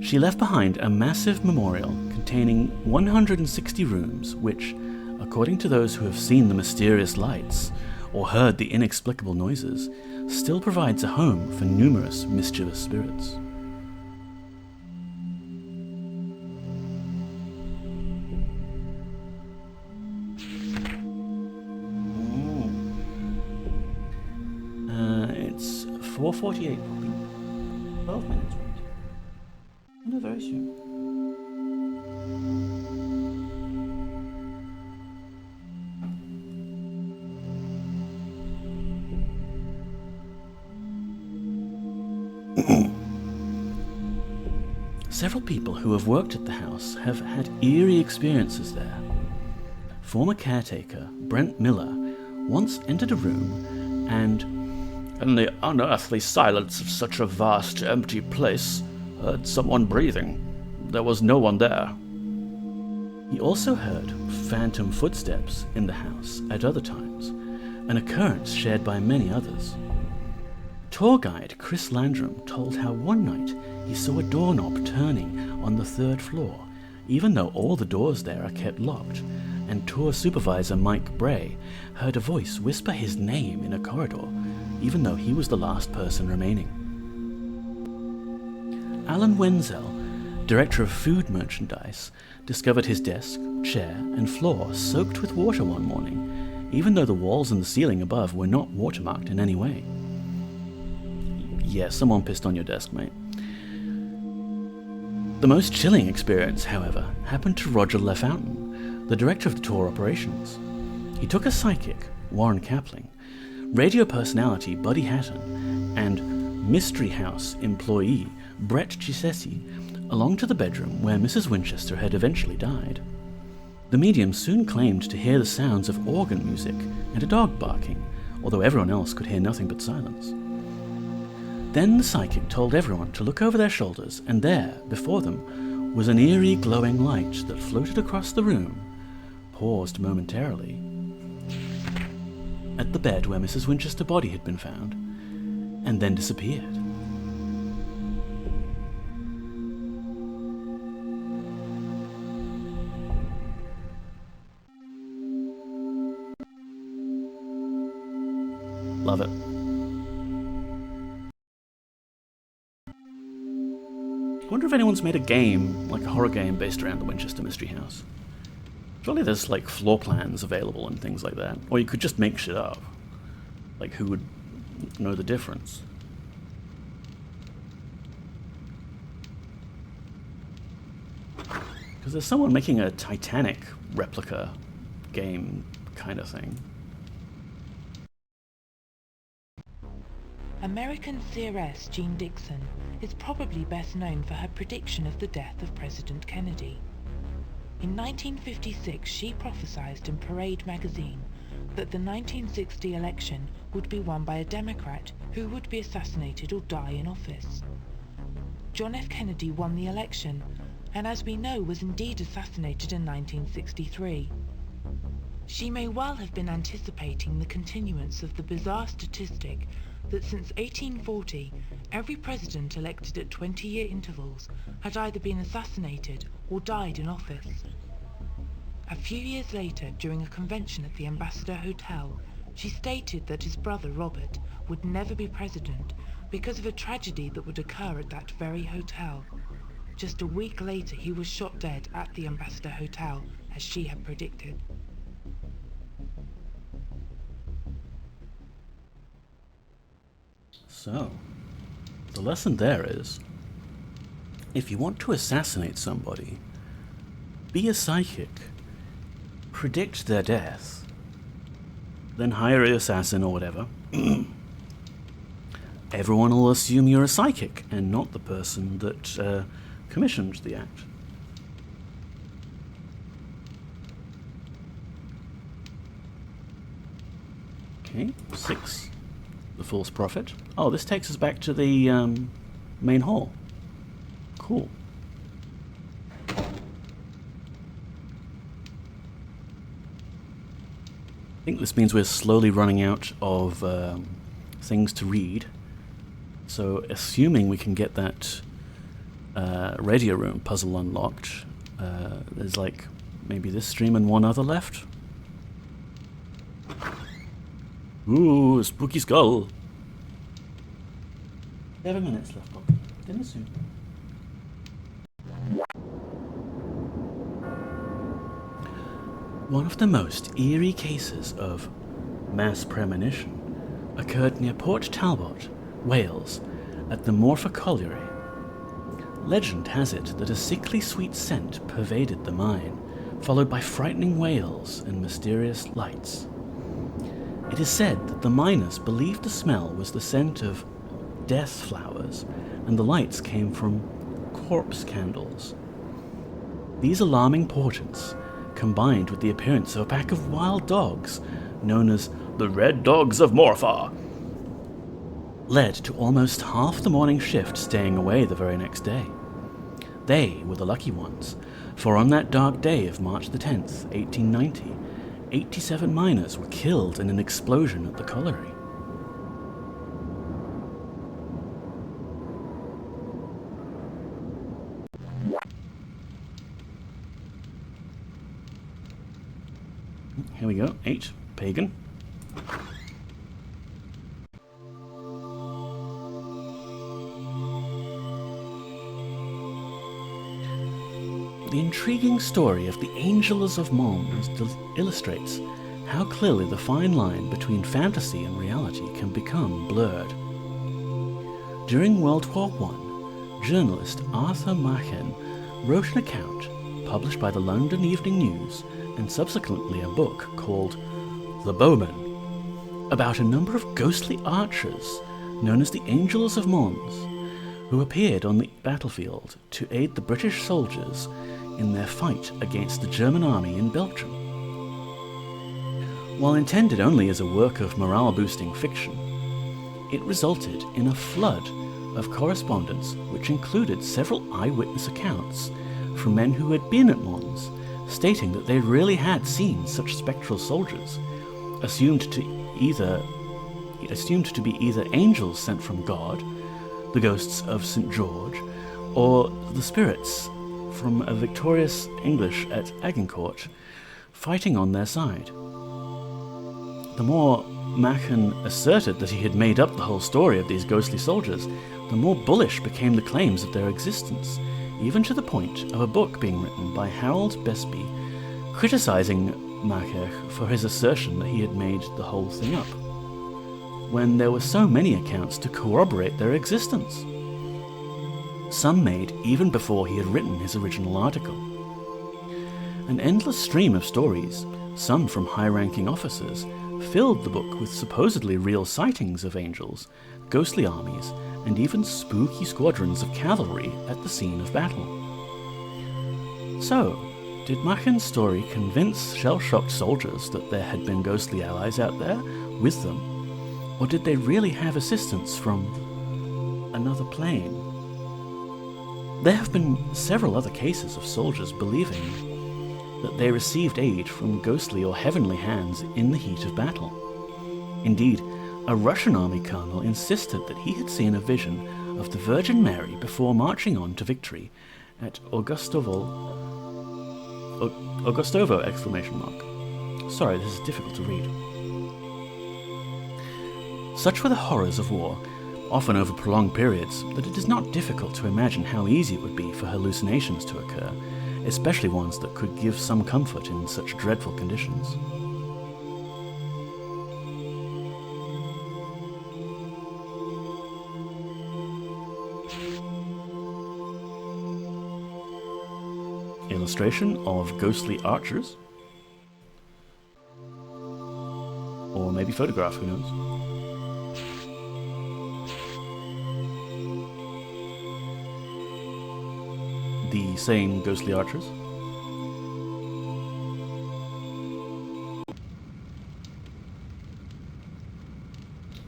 She left behind a massive memorial containing 160 rooms which, according to those who have seen the mysterious lights or heard the inexplicable noises, still provides a home for numerous mischievous spirits. It's 4:48, probably. 12 minutes, right? No, very soon. Several people who have worked at the house have had eerie experiences there. Former caretaker Brent Miller once entered a room and, in the unearthly silence of such a vast, empty place, heard someone breathing. There was no one there. He also heard phantom footsteps in the house at other times, an occurrence shared by many others. Tour guide Chris Landrum told how one night he saw a doorknob turning on the 3rd floor, even though all the doors there are kept locked, and tour supervisor Mike Bray heard a voice whisper his name in a corridor, even though he was the last person remaining. Alan Wenzel, director of food merchandise, discovered his desk, chair, and floor soaked with water one morning, even though the walls and the ceiling above were not watermarked in any way. Yeah, someone pissed on your desk, mate. The most chilling experience, however, happened to Roger LaFountain, the director of the tour operations. He took a psychic, Warren Kapling, radio personality Buddy Hatton, and Mystery House employee Brett Gisesi along to the bedroom where Mrs. Winchester had eventually died. The medium soon claimed to hear the sounds of organ music and a dog barking, although everyone else could hear nothing but silence. Then the psychic told everyone to look over their shoulders, and there, before them, was an eerie glowing light that floated across the room, paused momentarily, at the bed where Mrs. Winchester's body had been found, and then disappeared. Love it. I wonder if anyone's made a game, like a horror game, based around the Winchester Mystery House. Surely there's like floor plans available and things like that. Or you could just make shit up. Like, who would know the difference? Because there's someone making a Titanic replica game kind of thing.
American seeress Jean Dixon is probably best known for her prediction of the death of President Kennedy. In 1956, she prophesied in Parade magazine that the 1960 election would be won by a Democrat who would be assassinated or die in office. John F. Kennedy won the election, and as we know, was indeed assassinated in 1963. She may well have been anticipating the continuance of the bizarre statistic that since 1840, every president elected at 20-year intervals had either been assassinated or died in office. A few years later, during a convention at the Ambassador Hotel, she stated that his brother Robert would never be president because of a tragedy that would occur at that very hotel. Just a week later, he was shot dead at the Ambassador Hotel, as she had predicted.
So, the lesson there is, if you want to assassinate somebody, be a psychic, predict their death, then hire an assassin or whatever. Everyone will assume you're a psychic and not the person that commissioned the act. Okay, 6. The false prophet. Oh, this takes us back to the main hall. Cool. I think this means we're slowly running out of things to read. So, assuming we can get that radio room puzzle unlocked, there's like maybe this stream and one other left. Ooh, spooky skull. 7 minutes left, Bob. Dinner soon. One of the most eerie cases of mass premonition occurred near Port Talbot, Wales, at the Morpher Colliery. Legend has it that a sickly sweet scent pervaded the mine, followed by frightening wails and mysterious lights. It is said that the miners believed the smell was the scent of death flowers, and the lights came from corpse candles. These alarming portents, combined with the appearance of a pack of wild dogs known as the Red Dogs of Morpher, led to almost half the morning shift staying away the very next day. They were the lucky ones, for on that dark day of March the 10th, 1890, 87 miners were killed in an explosion at the colliery. Here we go, 8, pagan. The intriguing story of the Angels of Mons illustrates how clearly the fine line between fantasy and reality can become blurred. During World War I, journalist Arthur Machen wrote an account, published by the London Evening News, and subsequently a book called The Bowmen, about a number of ghostly archers known as the Angels of Mons, who appeared on the battlefield to aid the British soldiers in their fight against the German army in Belgium. While intended only as a work of morale-boosting fiction, it resulted in a flood of correspondence which included several eyewitness accounts from men who had been at Mons, stating that they really had seen such spectral soldiers, assumed to assumed to be either angels sent from God, the ghosts of St. George, or the spirits from a victorious English at Agincourt fighting on their side. The more Machen asserted that he had made up the whole story of these ghostly soldiers, the more bullish became the claims of their existence, even to the point of a book being written by Harold Besby criticizing Macher for his assertion that he had made the whole thing up, when there were so many accounts to corroborate their existence. Some made even before he had written his original article. An endless stream of stories, some from high-ranking officers, filled the book with supposedly real sightings of angels, ghostly armies, and even spooky squadrons of cavalry at the scene of battle. So, did Machen's story convince shell-shocked soldiers that there had been ghostly allies out there with them, or did they really have assistance from another plane? There have been several other cases of soldiers believing that they received aid from ghostly or heavenly hands in the heat of battle. Indeed, a Russian army colonel insisted that he had seen a vision of the Virgin Mary before marching on to victory at Augustovo! Exclamation mark. Sorry, this is difficult to read. Such were the horrors of war, often over prolonged periods, that it is not difficult to imagine how easy it would be for hallucinations to occur, especially ones that could give some comfort in such dreadful conditions. Illustration of ghostly archers, or maybe photograph, who knows. The same ghostly archers.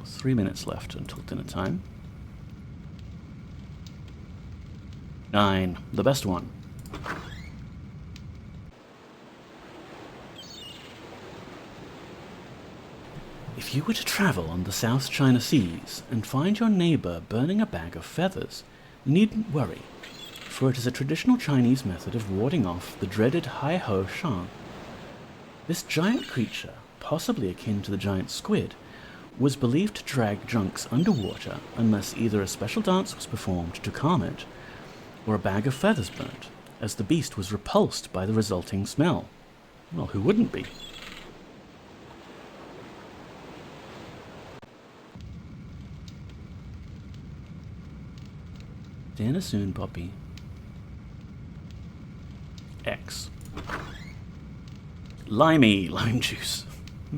Three minutes left until dinner time. 9, the best one. If you were to travel on the South China Seas and find your neighbor burning a bag of feathers, you needn't worry, for it is a traditional Chinese method of warding off the dreaded Hai-Ho Shan. This giant creature, possibly akin to the giant squid, was believed to drag junks underwater unless either a special dance was performed to calm it, or a bag of feathers burnt, as the beast was repulsed by the resulting smell. Well, who wouldn't be? Dinner soon, Poppy. X. Limey lime juice. I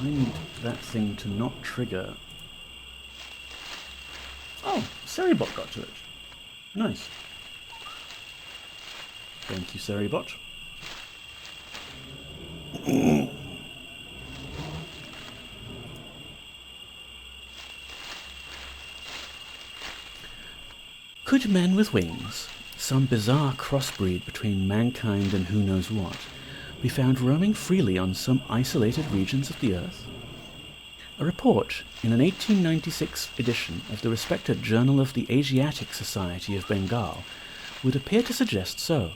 need that thing to not trigger. Oh, Seribot got to it. Nice. Thank you, Seribot. Could men with wings, some bizarre crossbreed between mankind and who knows what, be found roaming freely on some isolated regions of the earth? A report in an 1896 edition of the respected Journal of the Asiatic Society of Bengal would appear to suggest so,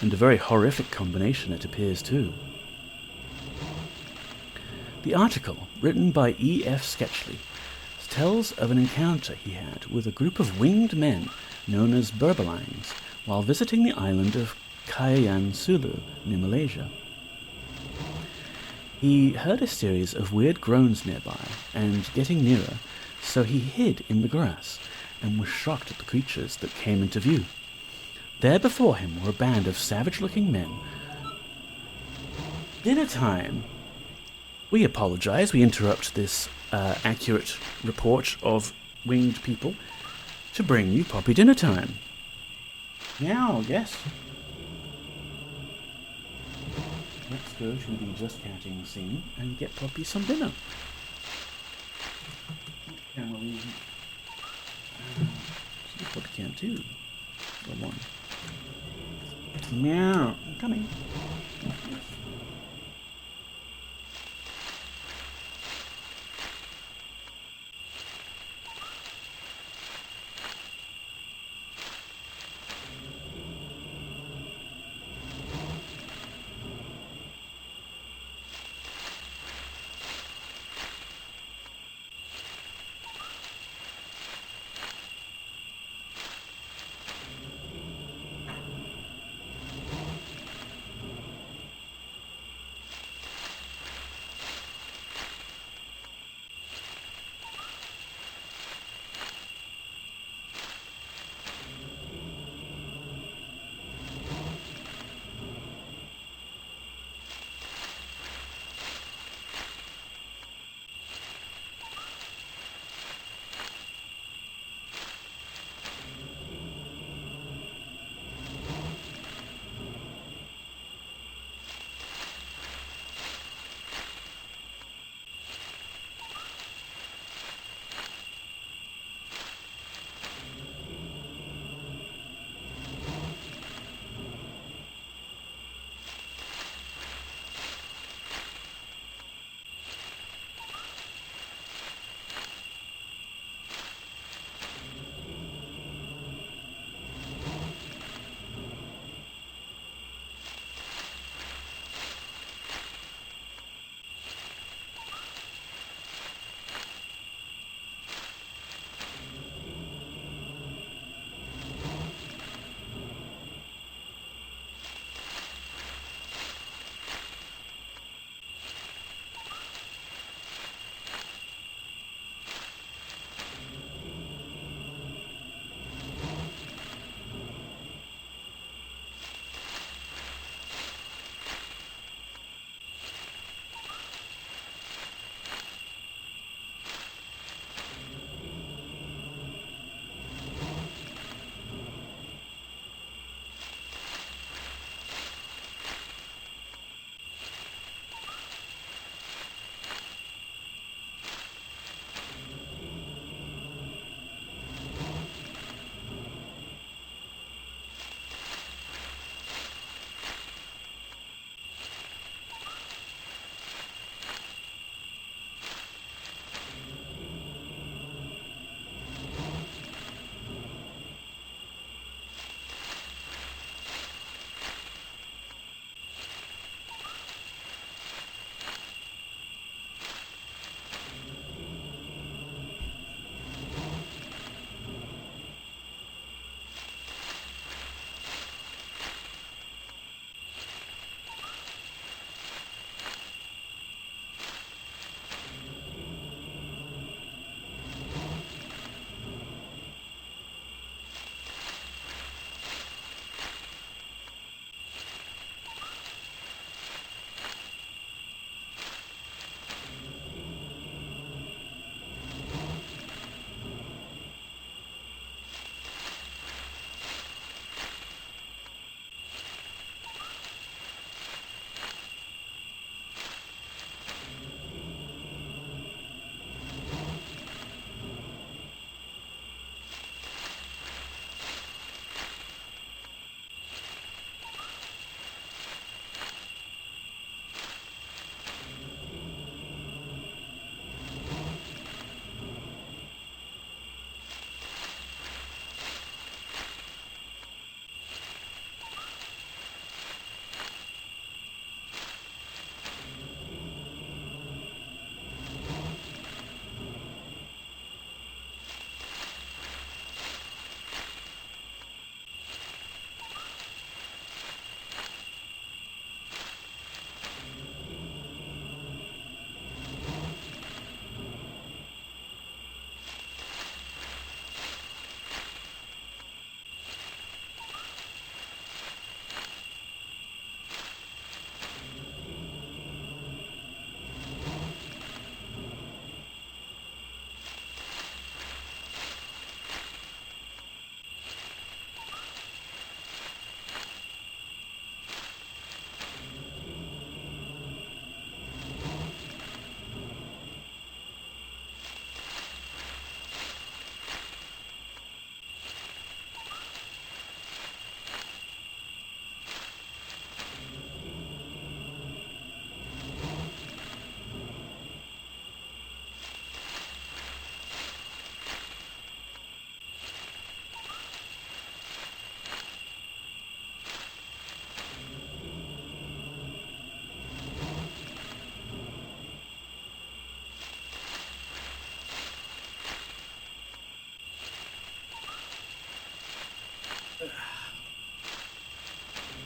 and a very horrific combination it appears too. The article, written by E.F. Sketchley, tells of an encounter he had with a group of winged men known as Berbalangs while visiting the island of Kayan Sulu near Malaysia. He heard a series of weird groans nearby, and getting nearer, so he hid in the grass and was shocked at the creatures that came into view. There before him were a band of savage-looking men. Dinner time! We apologize, we interrupt this accurate report of winged people to bring you Poppy dinner time. Now, yes. Let's go to the just counting scene and get Poppy some dinner. Can we? Poppy can't do. Go on. Meow. I'm coming.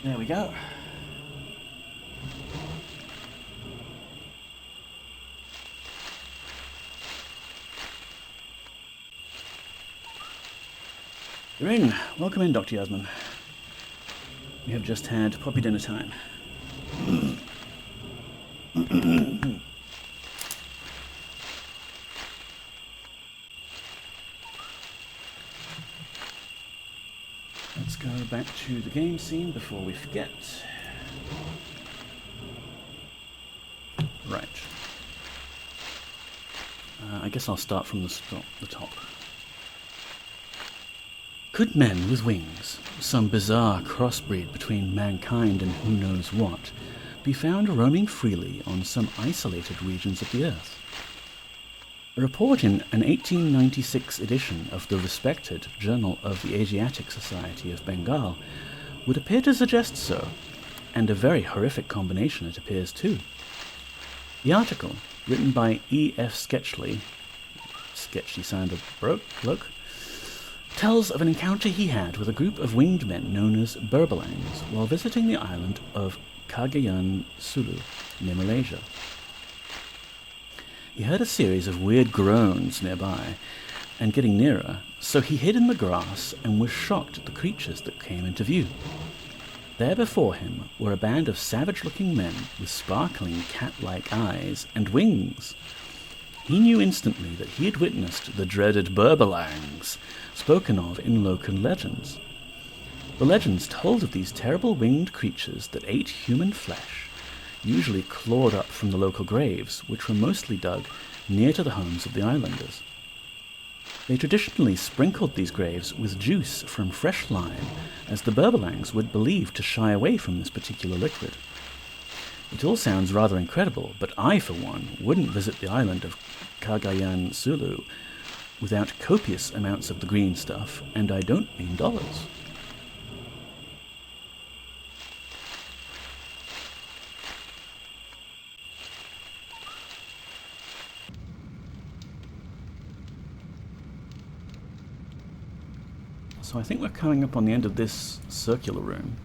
There we go. You're in. Welcome in, Dr. Yasmin. We have just had puppy dinner time. Let's go back to the game scene before we forget. Right. I guess I'll start from the top. Could men with wings, some bizarre crossbreed between mankind and who knows what, be found roaming freely on some isolated regions of the Earth? A report in an 1896 edition of the respected Journal of the Asiatic Society of Bengal would appear to suggest so, and a very horrific combination it appears too. The article, written by E.F. Sketchley, sketchy sounded bloke, tells of an encounter he had with a group of winged men known as Burbalangs while visiting the island of Cagayan Sulu, near Malaysia. He heard a series of weird groans nearby, and getting nearer, so he hid in the grass and was shocked at the creatures that came into view. There before him were a band of savage-looking men with sparkling cat-like eyes and wings. He knew instantly that he had witnessed the dreaded Burbalangs, spoken of in local legends. The legends told of these terrible winged creatures that ate human flesh, usually clawed up from the local graves, which were mostly dug near to the homes of the islanders. They traditionally sprinkled these graves with juice from fresh lime, as the Burbalangs were believed to shy away from this particular liquid. It all sounds rather incredible, but I, for one, wouldn't visit the island of Cagayan Sulu without copious amounts of the green stuff, and I don't mean dollars. So I think we're coming up on the end of this circular room.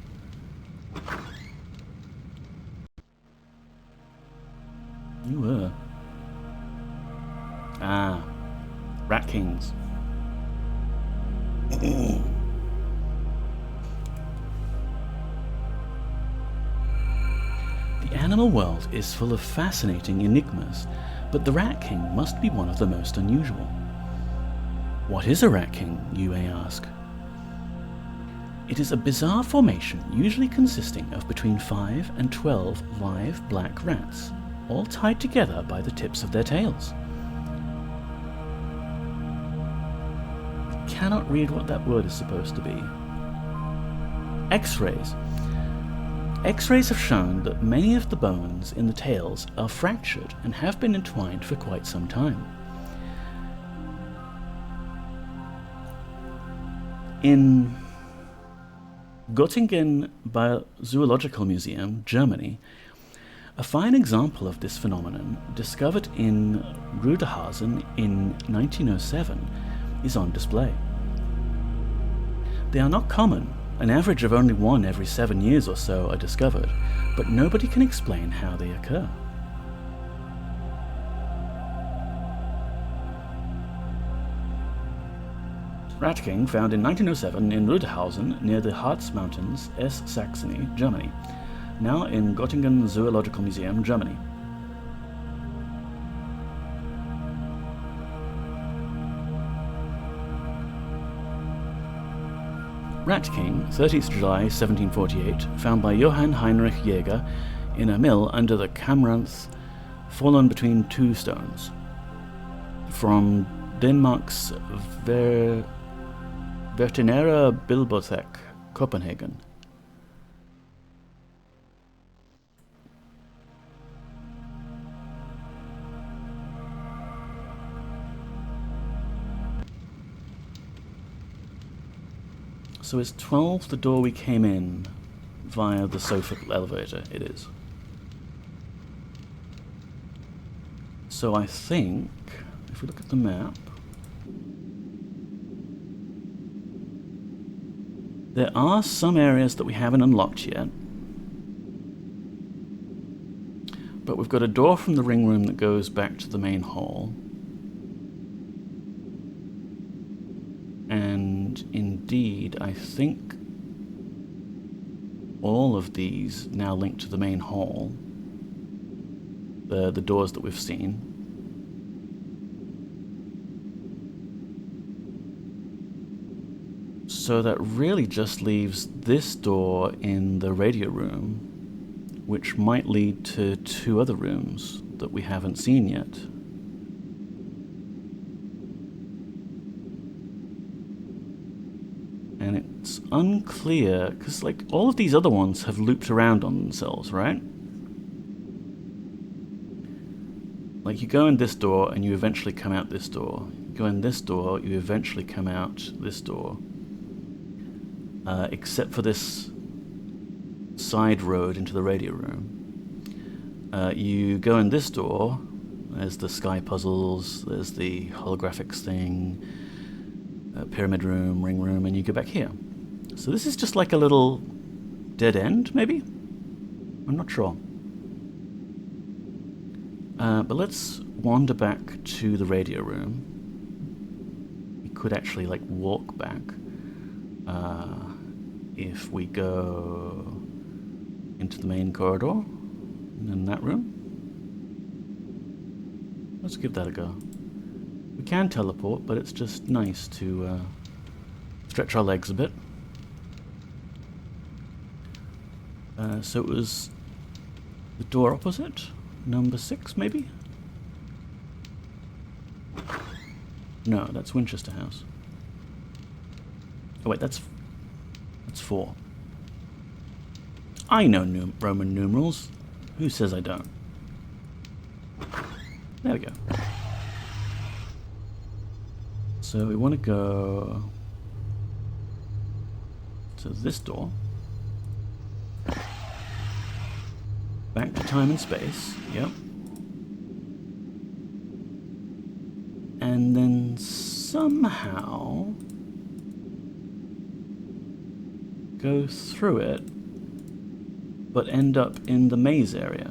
You were. Ah, Rat Kings. The animal world is full of fascinating enigmas, but the Rat King must be one of the most unusual. What is a Rat King, you may ask? It is a bizarre formation usually consisting of between 5 and 12 live black rats, all tied together by the tips of their tails. I cannot read what that word is supposed to be. X-rays. X-rays have shown that many of the bones in the tails are fractured and have been entwined for quite some time. In Göttingen Zoological Museum, Germany, a fine example of this phenomenon, discovered in Rüdehausen in 1907, is on display. They are not common. An average of only one every 7 years or so are discovered, but nobody can explain how they occur. Rat King found in 1907 in Rüdehausen near the Harz Mountains, Saxony, Germany, now in Göttingen Zoological Museum, Germany. Rat King, 30th July 1748, found by Johann Heinrich Jäger in a mill under the Kamranth, fallen between two stones. From Denmark's Veterinære Bibliotek, Copenhagen. So is 12 the door we came in via the sofa elevator? It is. So I think, if we look at the map, there are some areas that we haven't unlocked yet. But we've got a door from the ring room that goes back to the main hall. And indeed, I think all of these now link to the main hall. The doors that we've seen. So that really just leaves this door in the radio room, which might lead to 2 other rooms that we haven't seen yet. And it's unclear, because like all of these other ones have looped around on themselves, right? Like you go in this door and you eventually come out this door. You go in this door, you eventually come out this door. Except for this side road into the radio room. You go in this door, there's the sky puzzles, there's the holographics thing, pyramid room, ring room, and you go back here. So this is just like a little dead end, maybe? I'm not sure. But let's wander back to the radio room. We could actually like walk back. If we go into the main corridor in that room. Let's give that a go. We can teleport, but it's just nice to stretch our legs a bit. So it was the door opposite, number 6 maybe? No, that's Winchester House. Oh wait, that's 4. I know Roman numerals. Who says I don't? There we go. So we want to go to this door. Back to time and space. Yep. And then somehow go through it, but end up in the maze area.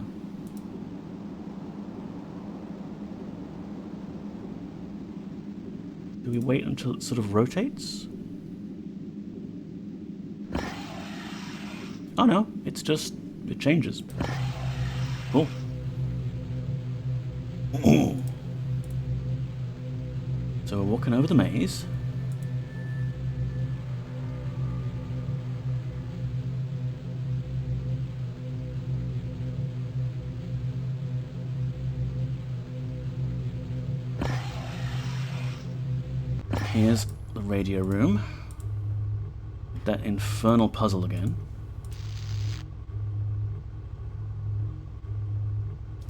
Do we wait until it sort of rotates? Oh no, it's just, it changes. Cool. So we're walking over the maze. Here's the radio room. That infernal puzzle again.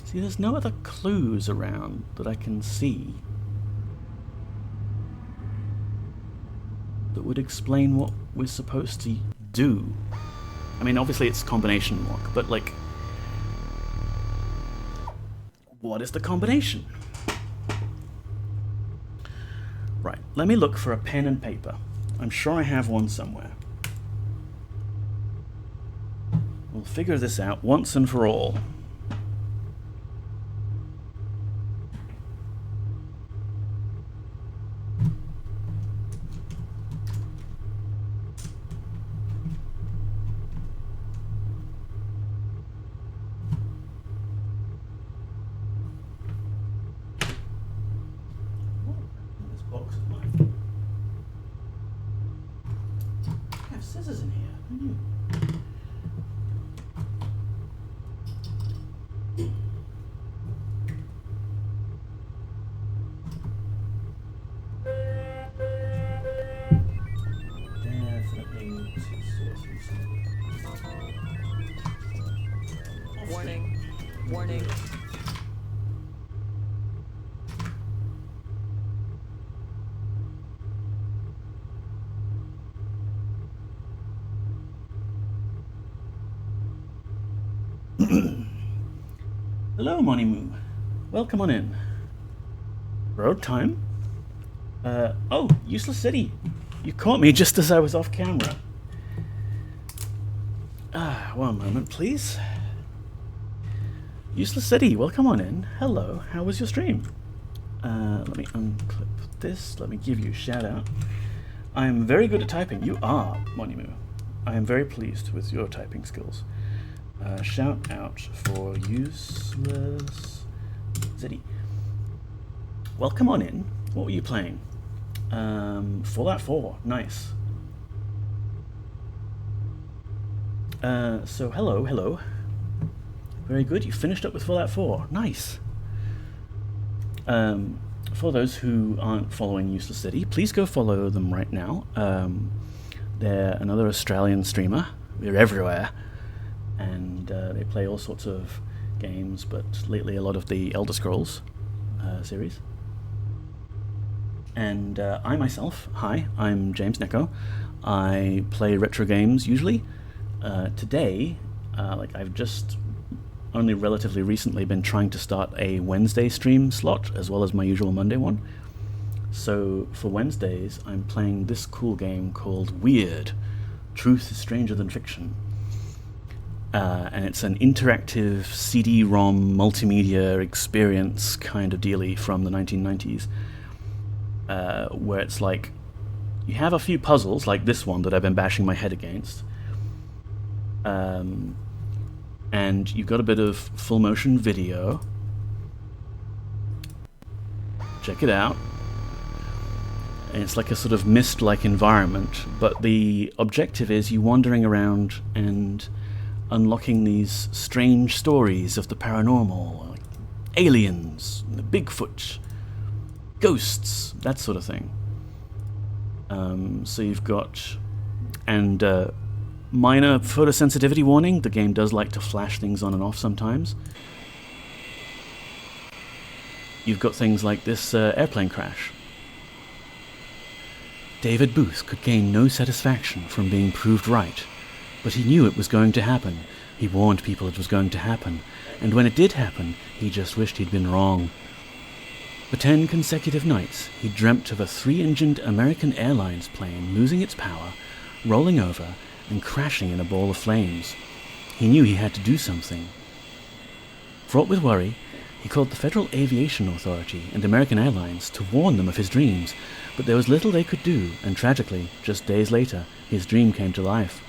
See, there's no other clues around that I can see that would explain what we're supposed to do. I mean, obviously it's combination lock, but like, what is the combination? Right, let me look for a pen and paper. I'm sure I have one somewhere. We'll figure this out once and for all. Scissors in here. Definitely
Warning. Warning.
Hello, Monimoo. Welcome on in. Road time? Oh, Useless City. You caught me just as I was off camera. One moment, please. Useless City, welcome on in. Hello, how was your stream? Let me unclip this. Let me give you a shout out. I am very good at typing. You are, Monimu. I am very pleased with your typing skills. Shout out for Useless City. Welcome on in. What were you playing? Fallout 4. Nice. So hello. Very good. You finished up with Fallout 4. Nice. For those who aren't following Useless City, please go follow them right now. They're another Australian streamer. They're everywhere. And they play all sorts of games, but lately a lot of the Elder Scrolls series. And I myself, hi, I'm James Necco. I play retro games usually. Today, I've just only relatively recently been trying to start a Wednesday stream slot as well as my usual Monday one. So for Wednesdays, I'm playing this cool game called Weird. Truth is Stranger Than Fiction. And it's an interactive CD-ROM multimedia experience kind of dealie from the 1990s, where it's like you have a few puzzles like this one that I've been bashing my head against, and you've got a bit of full motion video. Check it out. And it's like a sort of mist-like environment, but the objective is you wandering around and unlocking these strange stories of the paranormal, like aliens, Bigfoot, ghosts, that sort of thing. So you've got, and minor photosensitivity warning, the game does like to flash things on and off sometimes. You've got things like this airplane crash. David Booth could gain no satisfaction from being proved right, but he knew it was going to happen. He warned people it was going to happen, and when it did happen, he just wished he'd been wrong. For 10 consecutive nights, he dreamt of a 3-engined American Airlines plane losing its power, rolling over, and crashing in a ball of flames. He knew he had to do something. Fraught with worry, he called the Federal Aviation Authority and American Airlines to warn them of his dreams, but there was little they could do, and tragically, just days later, his dream came to life.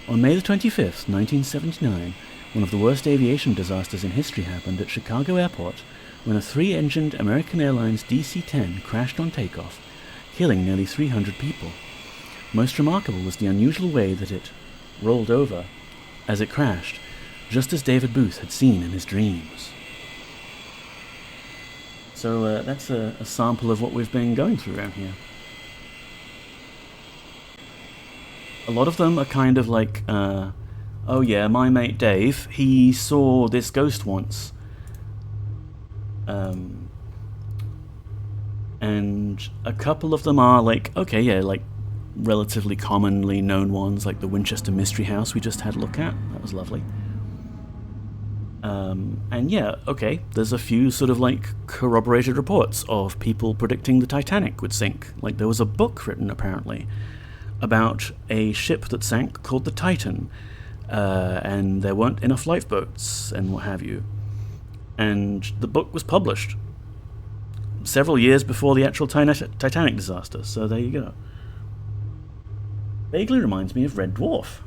On May the 25th, 1979, one of the worst aviation disasters in history happened at Chicago Airport when a 3-engined American Airlines DC-10 crashed on takeoff, killing nearly 300 people. Most remarkable was the unusual way that it rolled over as it crashed, just as David Booth had seen in his dreams. So that's a sample of what we've been going through around here. A lot of them are kind of like, oh yeah, my mate Dave, he saw this ghost once. And a couple of them are like, okay, yeah, like relatively commonly known ones, like the Winchester Mystery House we just had a look at. That was lovely. And yeah, okay, there's a few sort of like corroborated reports of people predicting the Titanic would sink. Like there was a book written apparently about a ship that sank called the Titan, and there weren't enough lifeboats and what have you. And the book was published several years before the actual Titanic disaster, so there you go. Vaguely reminds me of Red Dwarf.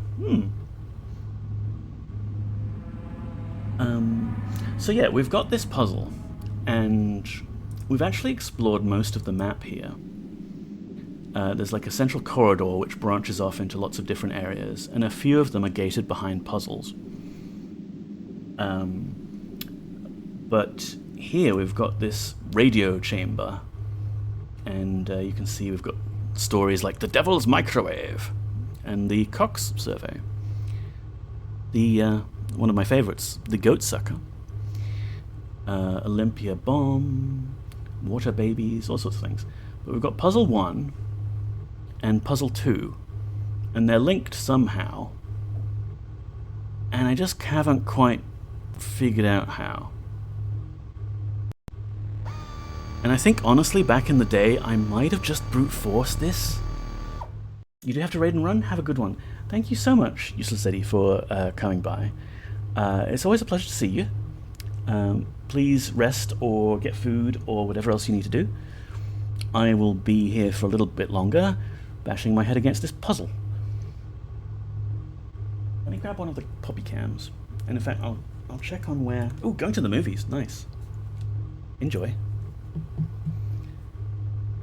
So yeah, we've got this puzzle, and we've actually explored most of the map here. There's like a central corridor which branches off into lots of different areas, and a few of them are gated behind puzzles. But here we've got this radio chamber, and you can see we've got stories like the Devil's Microwave and the Cox Survey. The one of my favorites, the Goat Sucker, Olympia Bomb, Water Babies, all sorts of things. But we've got Puzzle 1 and Puzzle 2, and they're linked somehow, and I just haven't quite figured out how. And I think, honestly, back in the day, I might have just brute forced this. You do have to raid and run? Have a good one. Thank you so much, Useless City, for coming by. It's always a pleasure to see you. Please rest or get food or whatever else you need to do. I will be here for a little bit longer, bashing my head against this puzzle. Let me grab one of the poppy cams. And in fact, I'll check on where... Oh, going to the movies. Nice. Enjoy.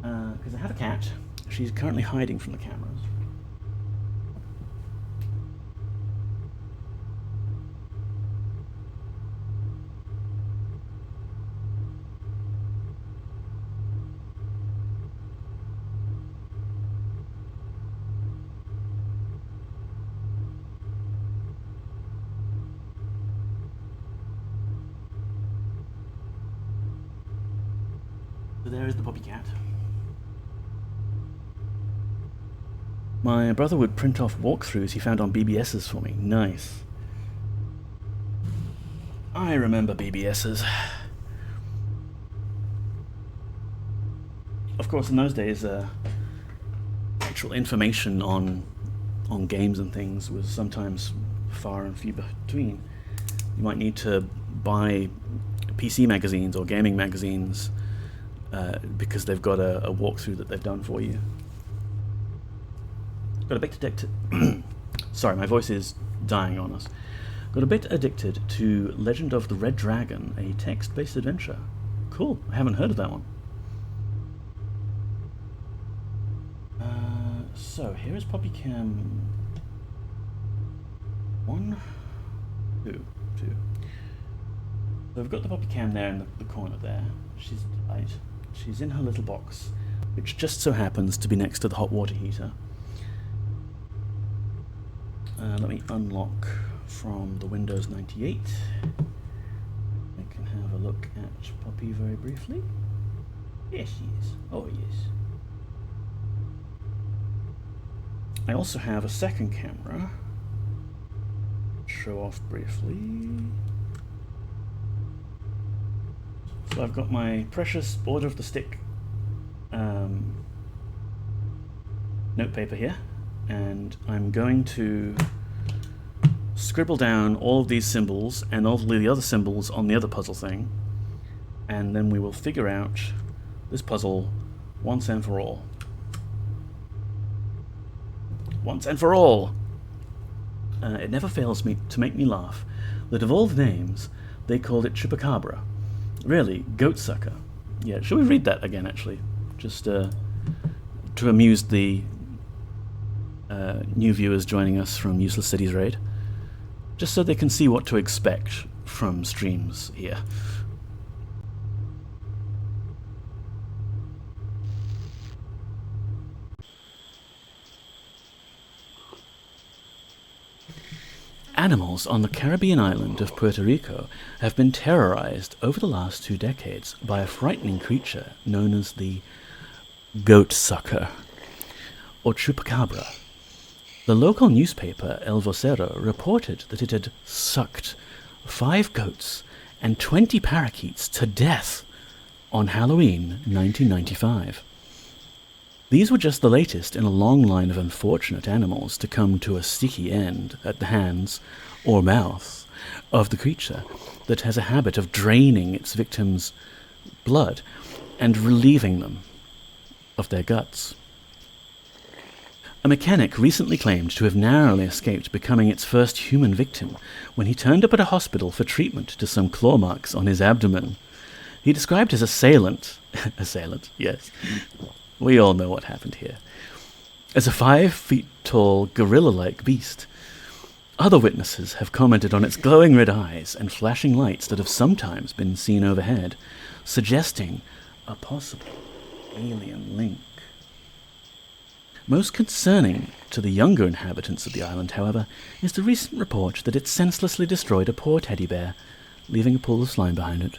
Because I have a cat. She's currently hiding from the cameras. So there is the puppy cat. My brother would print off walkthroughs he found on BBSs for me. Nice. I remember BBSs. Of course, in those days, actual information on games and things was sometimes far and few between. You might need to buy PC magazines or gaming magazines because they've got a walkthrough that they've done for you. Got a bit addicted. Sorry, my voice is dying on us. Got a bit addicted to Legend of the Red Dragon, a text-based adventure. Cool. I haven't heard of that one. So here is PoppyCam 1, 2. So we've got the PoppyCam there in the corner there. She's right. She's in her little box, which just so happens to be next to the hot water heater. Let me unlock from the Windows 98. I can have a look at Poppy very briefly. Yes, she is. Oh, yes. I also have a second camera. Show off briefly. So I've got my precious Order of the Stick notepaper here, and I'm going to scribble down all of these symbols and all the other symbols on the other puzzle thing, and then we will figure out this puzzle once and for all. Once and for all! It never fails me to make me laugh that of all the names, they called it Chupacabra. Really, Goatsucker. Yeah, shall we read that again, actually? Just to amuse the new viewers joining us from Useless Cities Raid. Just so they can see what to expect from streams here. Animals on the Caribbean island of Puerto Rico have been terrorized over the last 2 decades by a frightening creature known as the goatsucker, or chupacabra. The local newspaper El Vocero reported that it had sucked 5 goats and 20 parakeets to death on Halloween 1995. These were just the latest in a long line of unfortunate animals to come to a sticky end at the hands or mouth of the creature that has a habit of draining its victims' blood and relieving them of their guts. A mechanic recently claimed to have narrowly escaped becoming its first human victim when he turned up at a hospital for treatment to some claw marks on his abdomen. He described his assailant, yes, we all know what happened here, as a 5 feet tall gorilla-like beast. Other witnesses have commented on its glowing red eyes and flashing lights that have sometimes been seen overhead, suggesting a possible alien link. Most concerning to the younger inhabitants of the island, however, is the recent report that it senselessly destroyed a poor teddy bear, leaving a pool of slime behind it.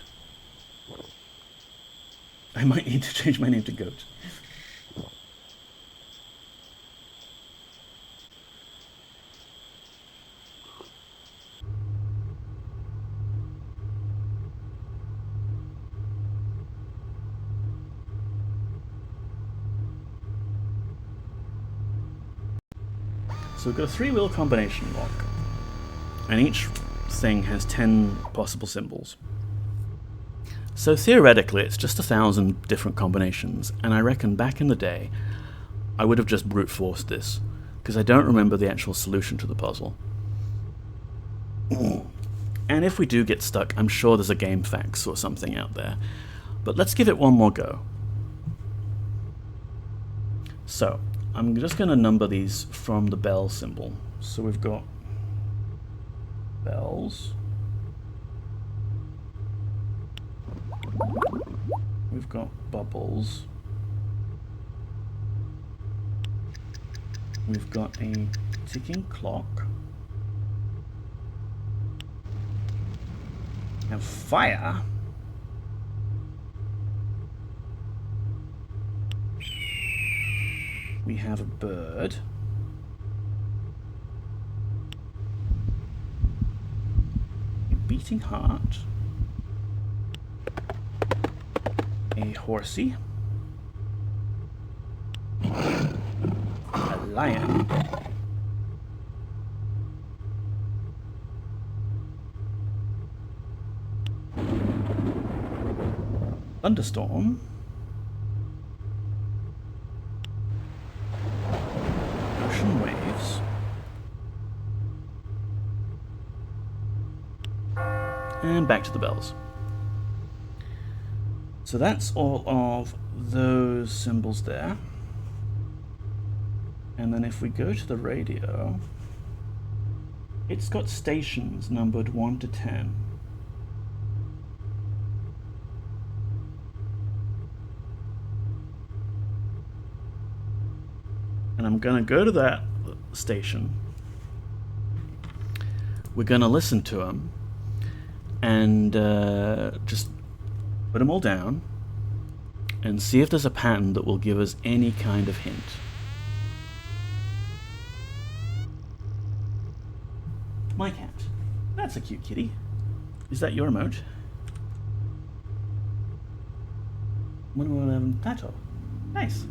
I might need to change my name to Goat. So we've got a 3-wheel combination lock, and each thing has 10 possible symbols. So theoretically, it's just 1,000 different combinations, and I reckon back in the day, I would have just brute forced this, because I don't remember the actual solution to the puzzle. And if we do get stuck, I'm sure there's a game fax or something out there. But let's give it one more go. So, I'm just going to number these from the bell symbol. So we've got bells. We've got bubbles. We've got a ticking clock. We have fire. We have a bird. A beating heart. A horsey. A lion. Thunderstorm. Ocean waves. And back to the bells. So that's all of those symbols there. And then if we go to the radio, it's got stations numbered 1 to 10. And I'm gonna go to that station. We're gonna listen to them and just put them all down and see if there's a pattern that will give us any kind of hint. My cat. That's a cute kitty. Is that your emote? 111 Pato. Nice.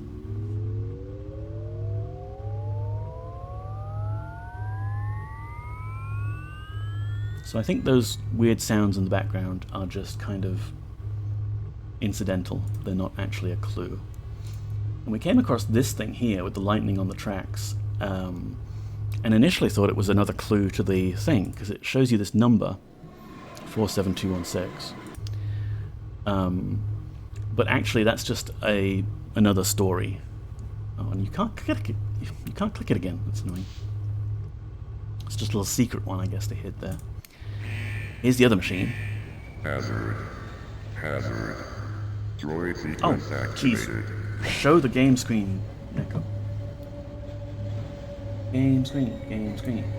So I think those weird sounds in the background are just kind of incidental. They're not actually a clue. And we came across this thing here with the lightning on the tracks, and initially thought it was another clue to the thing, because it shows you this number, 47216. But actually that's just another story. Oh, and you can't click it. You can't click it again. That's annoying. It's just a little secret one, I guess, they hid there. Here's the other machine.
Hazard. Droid sequence
jeez.
activated.
Show the game screen, Neko. Game screen.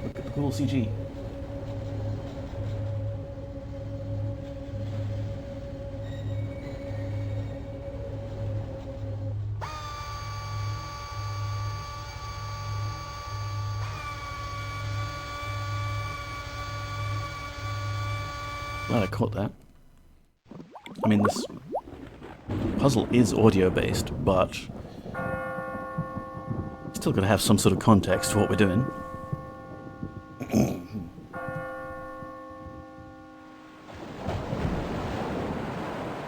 Look at the cool CG. Glad I caught that. I mean, this puzzle is audio-based, but still got to have some sort of context for what we're doing.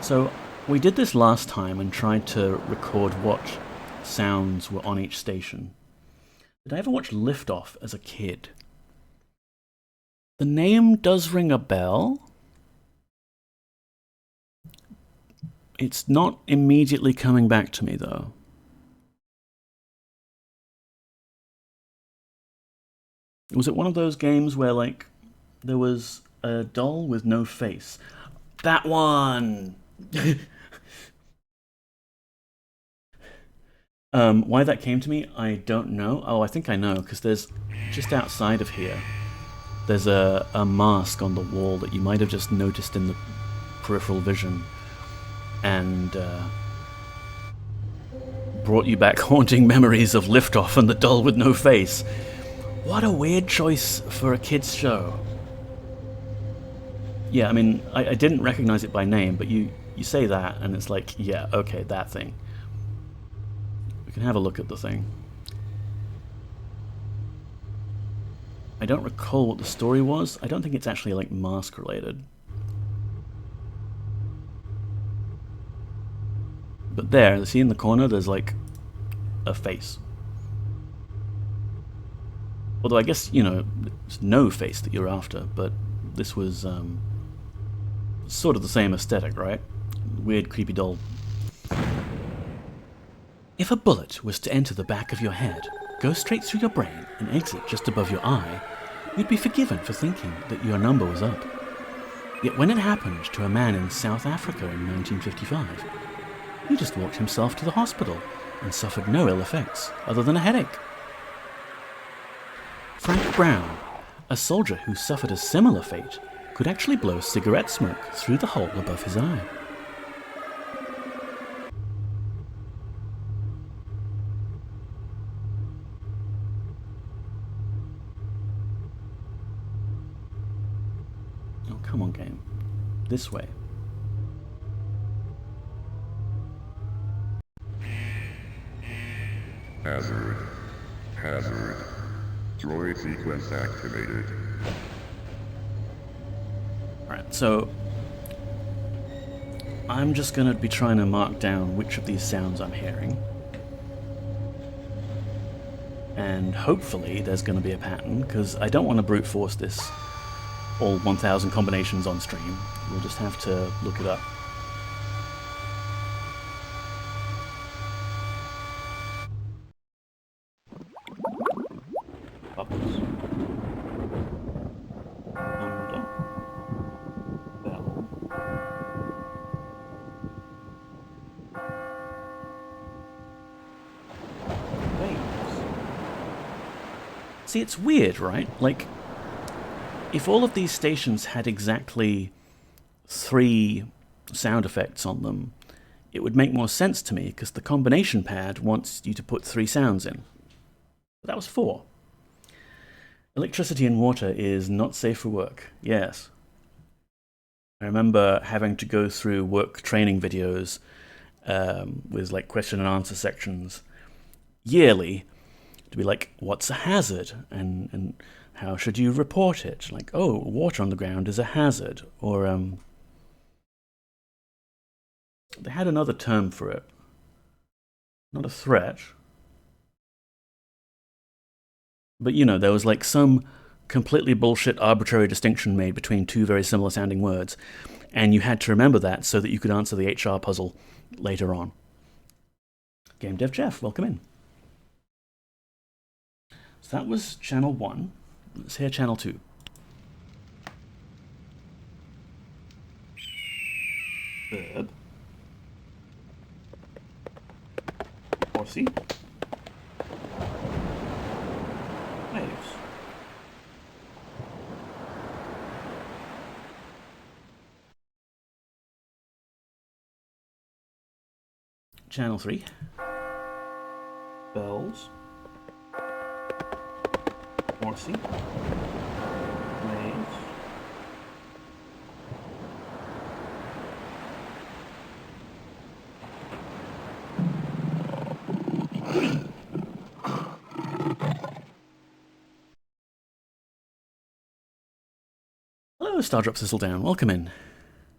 So, we did this last time and tried to record what sounds were on each station. Did I ever watch Liftoff as a kid? The name does ring a bell. It's not immediately coming back to me, though. Was it one of those games where, like, there was a doll with no face? That one! Why that came to me, I don't know. Oh, I think I know, because there's, just outside of here, there's a mask on the wall that you might have just noticed in the peripheral vision. And brought you back haunting memories of Liftoff and the doll with no face. What a weird choice for a kid's show. Yeah, I mean, I didn't recognize it by name, but you say that, and it's like, yeah, okay, that thing. We can have a look at the thing. I don't recall what the story was. I don't think it's actually, like, mask related. But there, see in the corner, there's like a face. Although I guess, you know, it's no face that you're after, but this was sort of the same aesthetic, right? Weird, creepy doll. If a bullet was to enter the back of your head, go straight through your brain, and exit just above your eye, you'd be forgiven for thinking that your number was up. Yet when it happened to a man in South Africa in 1955, he just walked himself to the hospital and suffered no ill effects other than a headache. Frank Brown, a soldier who suffered a similar fate, could actually blow cigarette smoke through the hole above his eye. Oh, come on, game. This way.
Hazard. Hazard. Droid sequence activated.
Alright, so I'm just going to be trying to mark down which of these sounds I'm hearing. And hopefully there's going to be a pattern, because I don't want to brute force this all 1,000 combinations on stream. We'll just have to look it up. Bubbles. Thunder. Bell. Waves. See, it's weird, right? Like, if all of these stations had exactly 3 sound effects on them, it would make more sense to me, because the combination pad wants you to put 3 sounds in. But that was 4. Electricity and water is not safe for work. Yes. I remember having to go through work training videos with like question and answer sections yearly to be like, what's a hazard? And how should you report it? Like, oh, water on the ground is a hazard. Or they had another term for it. Not a threat. But, you know, there was like some completely bullshit arbitrary distinction made between 2 very similar sounding words. And you had to remember that so that you could answer the HR puzzle later on. Game Dev Jeff, welcome in. So that was channel 1. Let's hear channel 2. Verb. Horsey. Waves. Channel 3. Bells. Horsey. Waves. Hello, Stardrop Thistledown. Welcome in.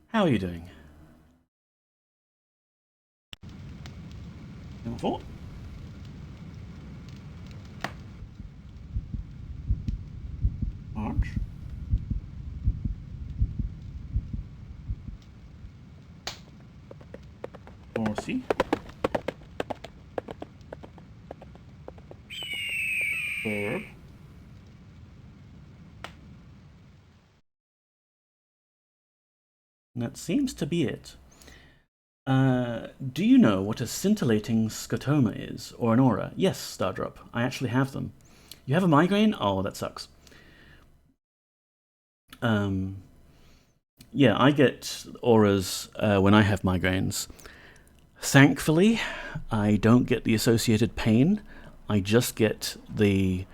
How are you doing? Number 4. March. Horsey. Verb. And that seems to be it. Do you know what a scintillating scotoma is, or an aura? Yes, Stardrop. I actually have them. You have a migraine? Oh, that sucks. Yeah, I get auras when I have migraines. Thankfully, I don't get the associated pain. I just get the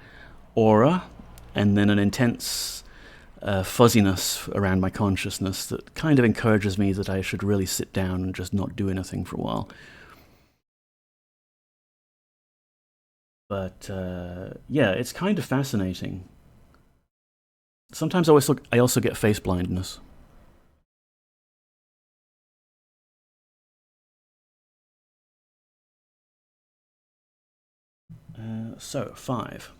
aura and then an intense fuzziness around my consciousness that kind of encourages me that I should really sit down and just not do anything for a while. But yeah, it's kind of fascinating. Sometimes I also get face blindness. So, 5.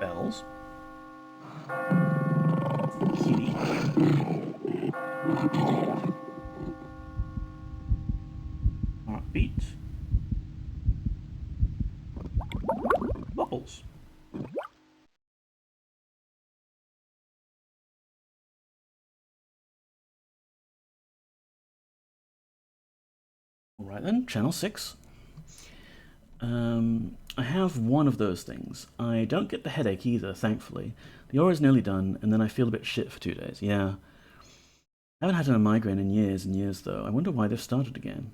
Bells. Kitty. Heartbeat. Bubbles. Alright then, channel 6. I have one of those things. I don't get the headache either, thankfully. The aura is nearly done, and then I feel a bit shit for 2 days. Yeah. I haven't had a migraine in years and years, though. I wonder why they've started again.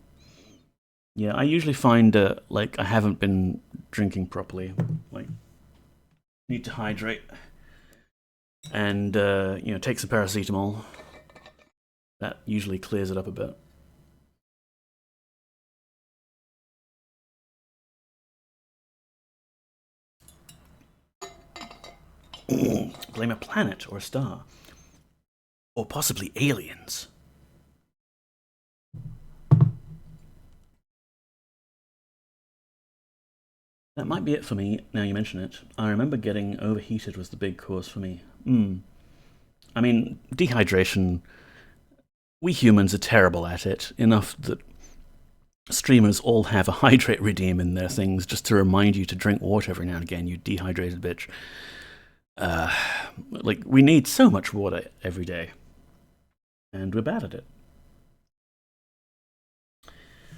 Yeah, I usually find, like, I haven't been drinking properly. Like, need to hydrate. And, you know, take some paracetamol. That usually clears it up a bit. Blame a planet or a star. Or possibly aliens. That might be it for me, now you mention it. I remember getting overheated was the big cause for me. I mean, dehydration, we humans are terrible at it, enough that streamers all have a hydrate redeem in their things just to remind you to drink water every now and again, you dehydrated bitch. Like, we need so much water every day. And we're bad at it.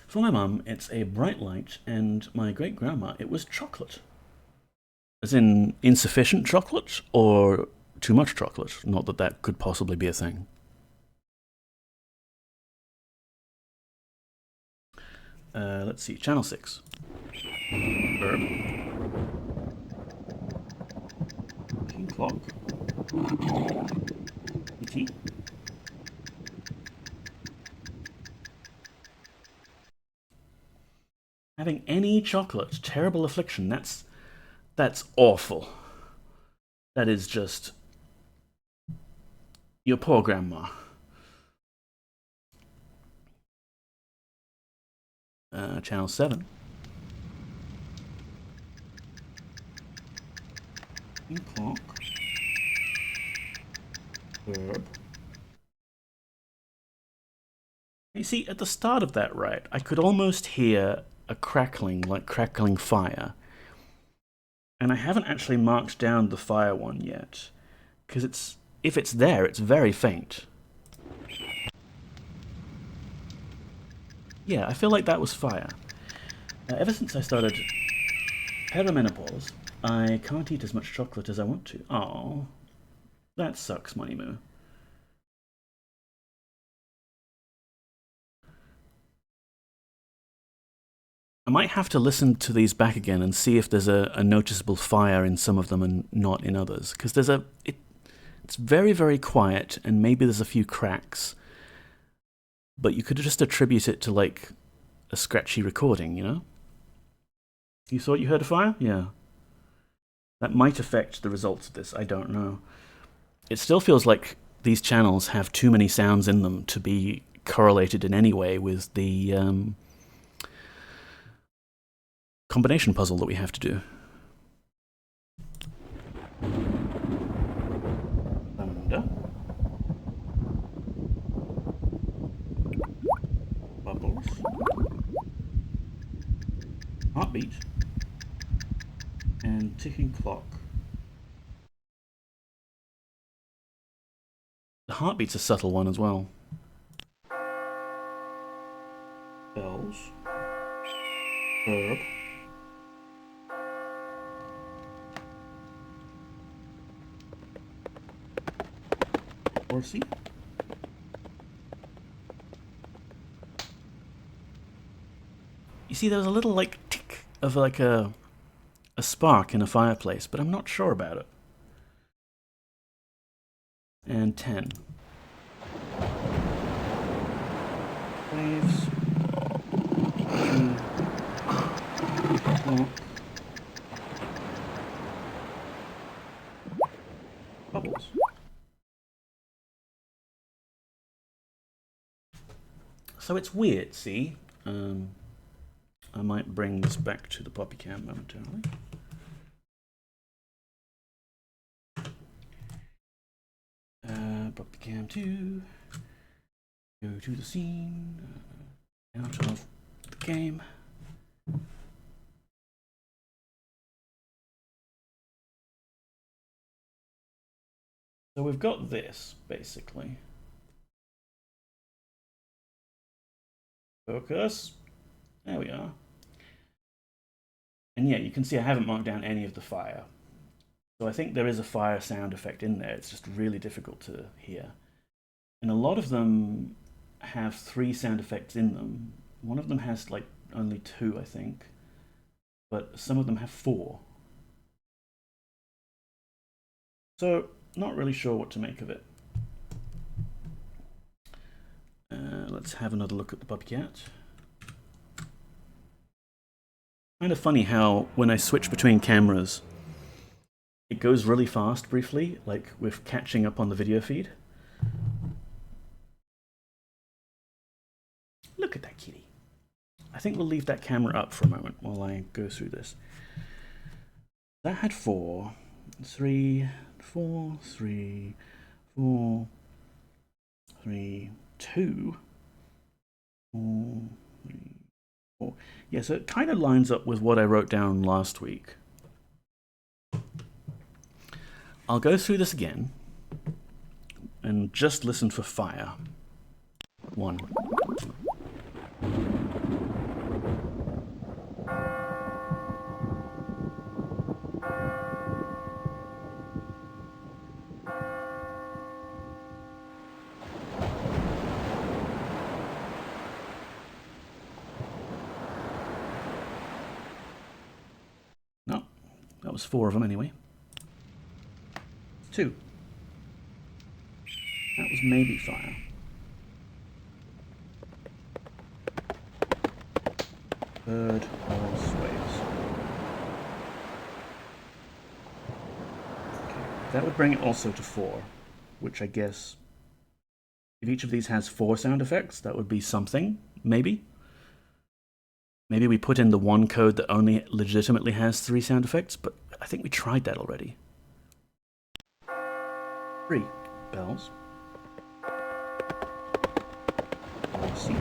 For my mum, it's a bright light, and my great-grandma, it was chocolate. As in, insufficient chocolate, or too much chocolate? Not that that could possibly be a thing. Let's see, channel 6. Herb. King clock. E.T. Having any chocolate, terrible affliction. That's awful. That is just your poor grandma. Channel 7. Clock. Herb. You see, at the start of that right, I could almost hear a crackling, like crackling fire. And I haven't actually marked down the fire one yet, because if it's there, it's very faint. Yeah, I feel like that was fire. Ever since I started perimenopause, I can't eat as much chocolate as I want to. Oh, that sucks, Money Moo. I might have to listen to these back again and see if there's a noticeable fire in some of them and not in others. Because it's very, very quiet, and maybe there's a few cracks. But you could just attribute it to, like, a scratchy recording, you know? You thought you heard a fire? Yeah. That might affect the results of this, I don't know. It still feels like these channels have too many sounds in them to be correlated in any way with the combination puzzle that we have to do. Thunder. Bubbles. Heartbeat. And ticking clock. The heartbeat's a subtle one as well. Bells. Herb. Horsey. You see, there was a little, like, tick of, like, a spark in a fireplace, but I'm not sure about it. And 10. Waves. Bubbles. So it's weird, see? I might bring this back to the poppy cam momentarily. Poppy cam 2. Go to the scene. Out of the game. So we've got this, basically. Focus. There we are. And yeah, you can see I haven't marked down any of the fire. So I think there is a fire sound effect in there. It's just really difficult to hear. And a lot of them have 3 sound effects in them. One of them has like only 2, I think. But some of them have 4. So, not really sure what to make of it. Let's have another look at the puppy cat. Kind of funny how when I switch between cameras, it goes really fast briefly, like with catching up on the video feed. Look at that kitty. I think we'll leave that camera up for a moment while I go through this. That had 4, 3, 4, 3, 4, 3, 2, 4, 3, 4. Yeah, so it kind of lines up with what I wrote down last week. I'll go through this again and just listen for fire. 1. No, that was 4 of them anyway. 2. That was maybe fire. Bird or sways. Okay. That would bring it also to 4, which I guess if each of these has 4 sound effects, that would be something, maybe. Maybe we put in the one code that only legitimately has 3 sound effects, but I think we tried that already. 3 bells. C.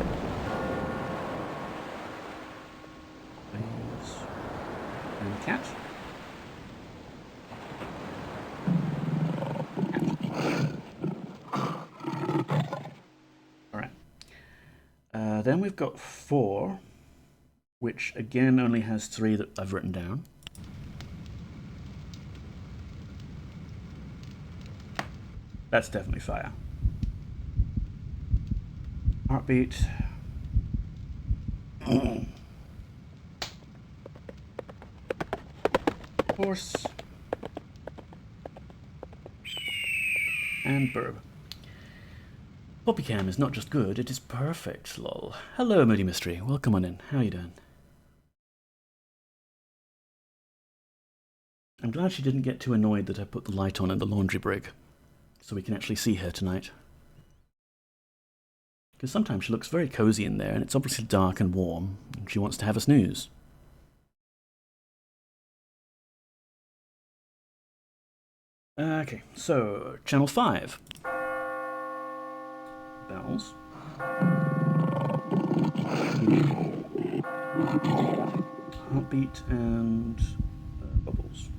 And cat. Alright. Then we've got 4, which again only has 3 that I've written down. That's definitely fire. Heartbeat. Horse. And burb. Poppycam is not just good, it is perfect, lol. Hello, Moody Mystery. Welcome on in. How are you doing? I'm glad she didn't get too annoyed that I put the light on in the laundry brig, so we can actually see her tonight. Because sometimes she looks very cozy in there, and it's obviously dark and warm, and she wants to have a snooze. Okay, so channel 5. Bells. Heartbeat and bubbles.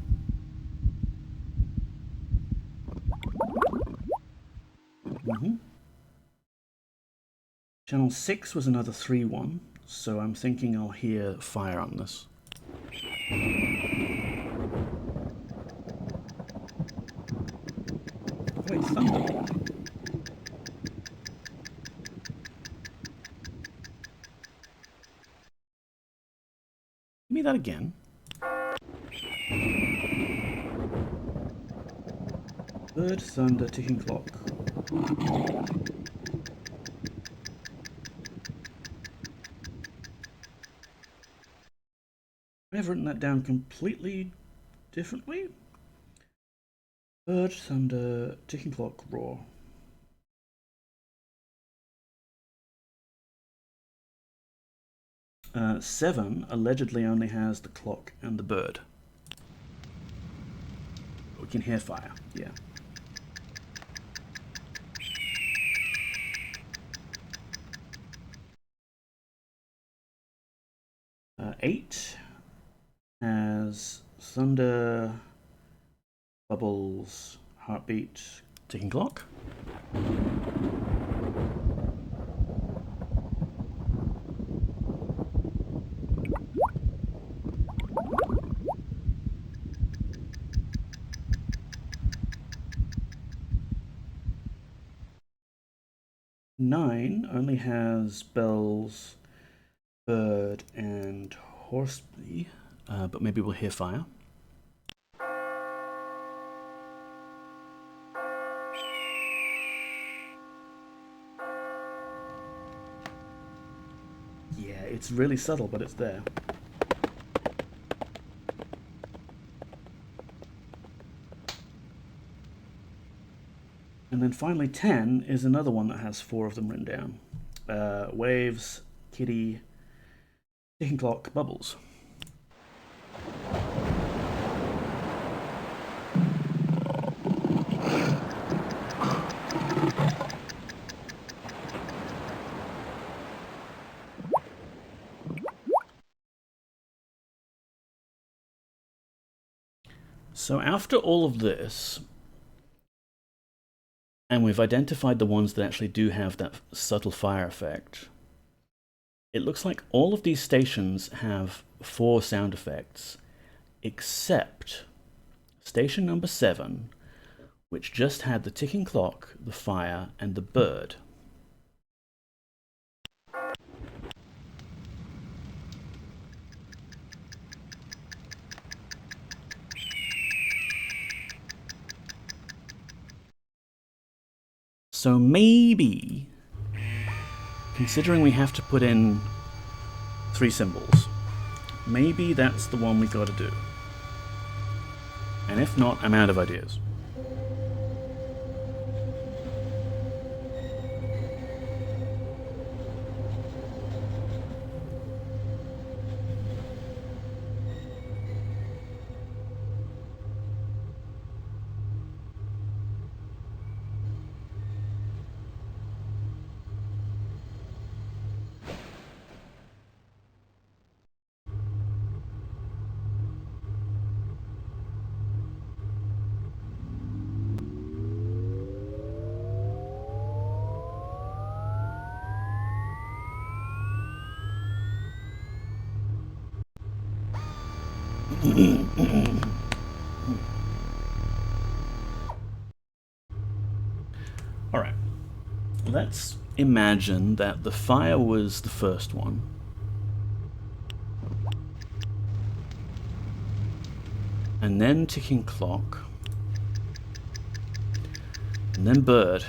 Channel 6 was another 3-1, so I'm thinking I'll hear fire on this. Wait, thunder. Give me that again. Bird, thunder, ticking clock. I've written that down completely differently. Bird, thunder, ticking clock, roar. 7 allegedly only has the clock and the bird. We can hear fire, yeah. Eight has thunder, bubbles, heartbeat, ticking clock. Nine only has bells, bird, and horseplay, but maybe we'll hear fire. Yeah, it's really subtle, but it's there. And then finally 10 is another one that has 4 of them written down. Waves, kitty, ticking clock, bubbles. So after all of this, and we've identified the ones that actually do have that subtle fire effect, it looks like all of these stations have 4 sound effects, except station number 7, which just had the ticking clock, the fire, and the bird. So maybe, considering we have to put in 3 symbols, maybe that's the one we gotta do. And if not, I'm out of ideas. Alright, let's imagine that the fire was the first one. And then ticking clock. And then bird.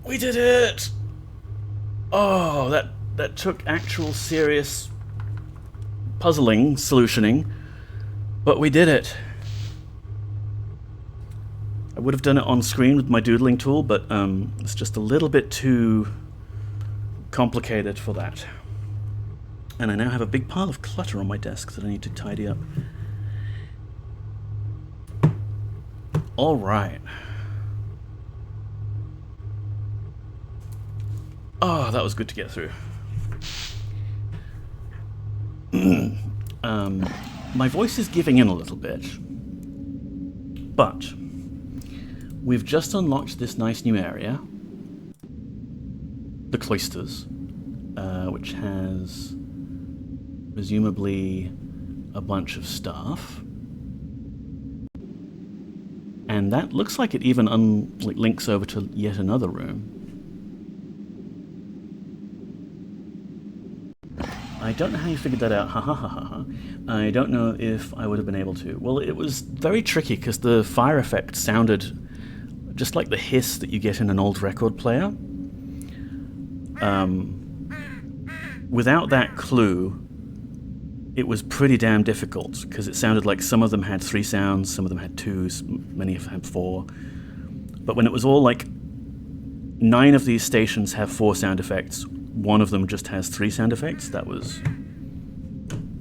We did it! Oh, that took actual serious puzzling, solutioning, but we did it. I would have done it on screen with my doodling tool, but it's just a little bit too complicated for that. And I now have a big pile of clutter on my desk that I need to tidy up. All right. Oh, that was good to get through. My voice is giving in a little bit, but we've just unlocked this nice new area, the Cloisters, which has presumably a bunch of staff. And that looks like it even links over to yet another room. I don't know how you figured that out, ha ha ha ha ha. I don't know if I would have been able to. Well, it was very tricky because the fire effect sounded just like the hiss that you get in an old record player. Without that clue, it was pretty damn difficult, because it sounded like some of them had 3 sounds, some of them had 2, many of them had 4. But when it was all like 9 of these stations have 4 sound effects, one of them just has 3 sound effects, that was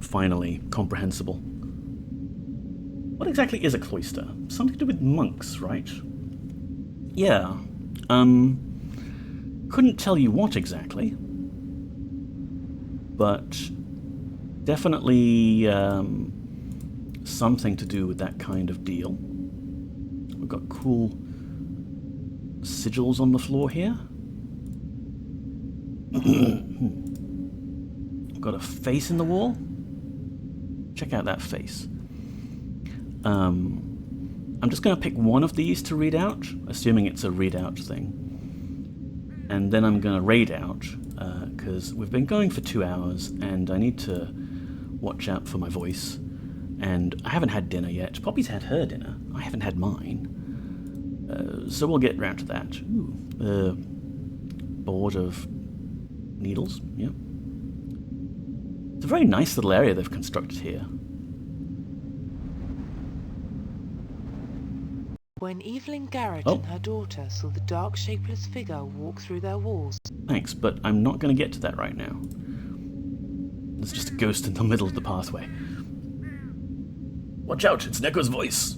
finally comprehensible. What exactly is a cloister? Something to do with monks, right? Yeah. Couldn't tell you what exactly, but definitely something to do with that kind of deal. We've got cool sigils on the floor here. We've got a face in the wall. Check out that face. I'm just going to pick one of these to read out, assuming it's a readout thing. And then I'm going to raid out, because we've been going for 2 hours, and I need to watch out for my voice. And I haven't had dinner yet. Poppy's had her dinner. I haven't had mine. So we'll get round to that. Ooh, board of needles, yeah. It's a very nice little area they've constructed here.
When Evelyn Garrett and her daughter saw the dark, shapeless figure walk through their walls...
Thanks, but I'm not going to get to that right now. There's just a ghost in the middle of the pathway. Watch out, it's Neko's voice!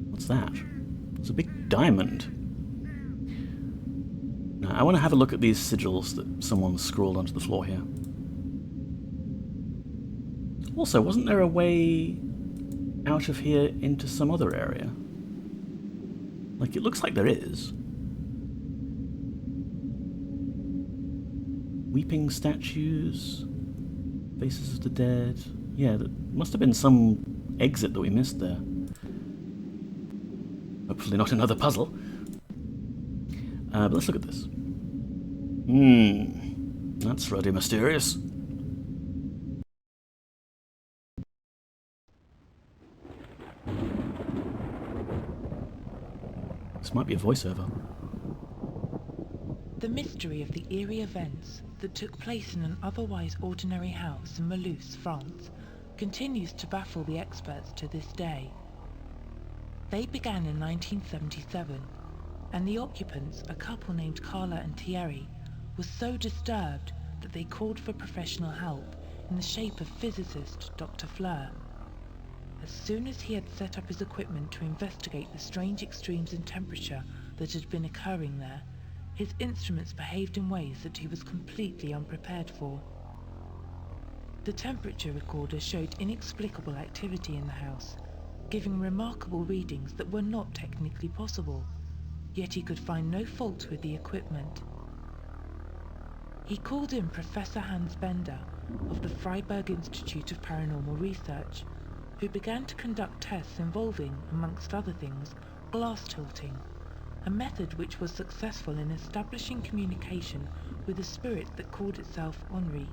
What's that? It's a big diamond. Now, I want to have a look at these sigils that someone scrawled onto the floor here. Also, wasn't there a way out of here into some other area? Like, it looks like there is. Weeping statues, faces of the dead. Yeah, there must have been some exit that we missed there. Hopefully not another puzzle. But let's look at this. That's really mysterious. This might be a voiceover.
The mystery of the eerie events that took place in an otherwise ordinary house in Mulhouse, France, continues to baffle the experts to this day. They began in 1977, and the occupants, a couple named Carla and Thierry, were so disturbed that they called for professional help in the shape of physicist Dr. Fleur. As soon as he had set up his equipment to investigate the strange extremes in temperature that had been occurring there, his instruments behaved in ways that he was completely unprepared for. The temperature recorder showed inexplicable activity in the house, giving remarkable readings that were not technically possible, yet he could find no fault with the equipment. He called in Professor Hans Bender of the Freiburg Institute of Paranormal Research, who began to conduct tests involving, amongst other things, glass tilting, a method which was successful in establishing communication with a spirit that called itself Henri.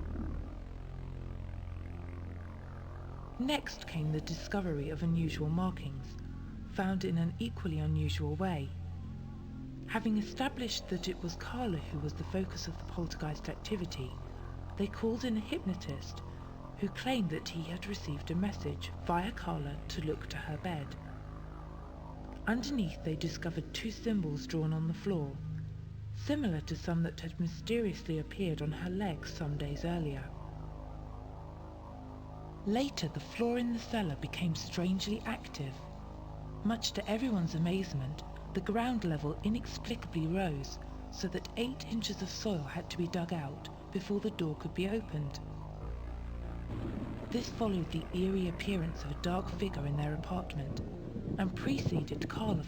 Next came the discovery of unusual markings, found in an equally unusual way. Having established that it was Carla who was the focus of the poltergeist activity, they called in a hypnotist who claimed that he had received a message via Carla to look to her bed. Underneath, they discovered 2 symbols drawn on the floor, similar to some that had mysteriously appeared on her legs some days earlier. Later, the floor in the cellar became strangely active. Much to everyone's amazement, the ground level inexplicably rose, so that 8 inches of soil had to be dug out before the door could be opened. This followed the eerie appearance of a dark figure in their apartment, and preceded Carla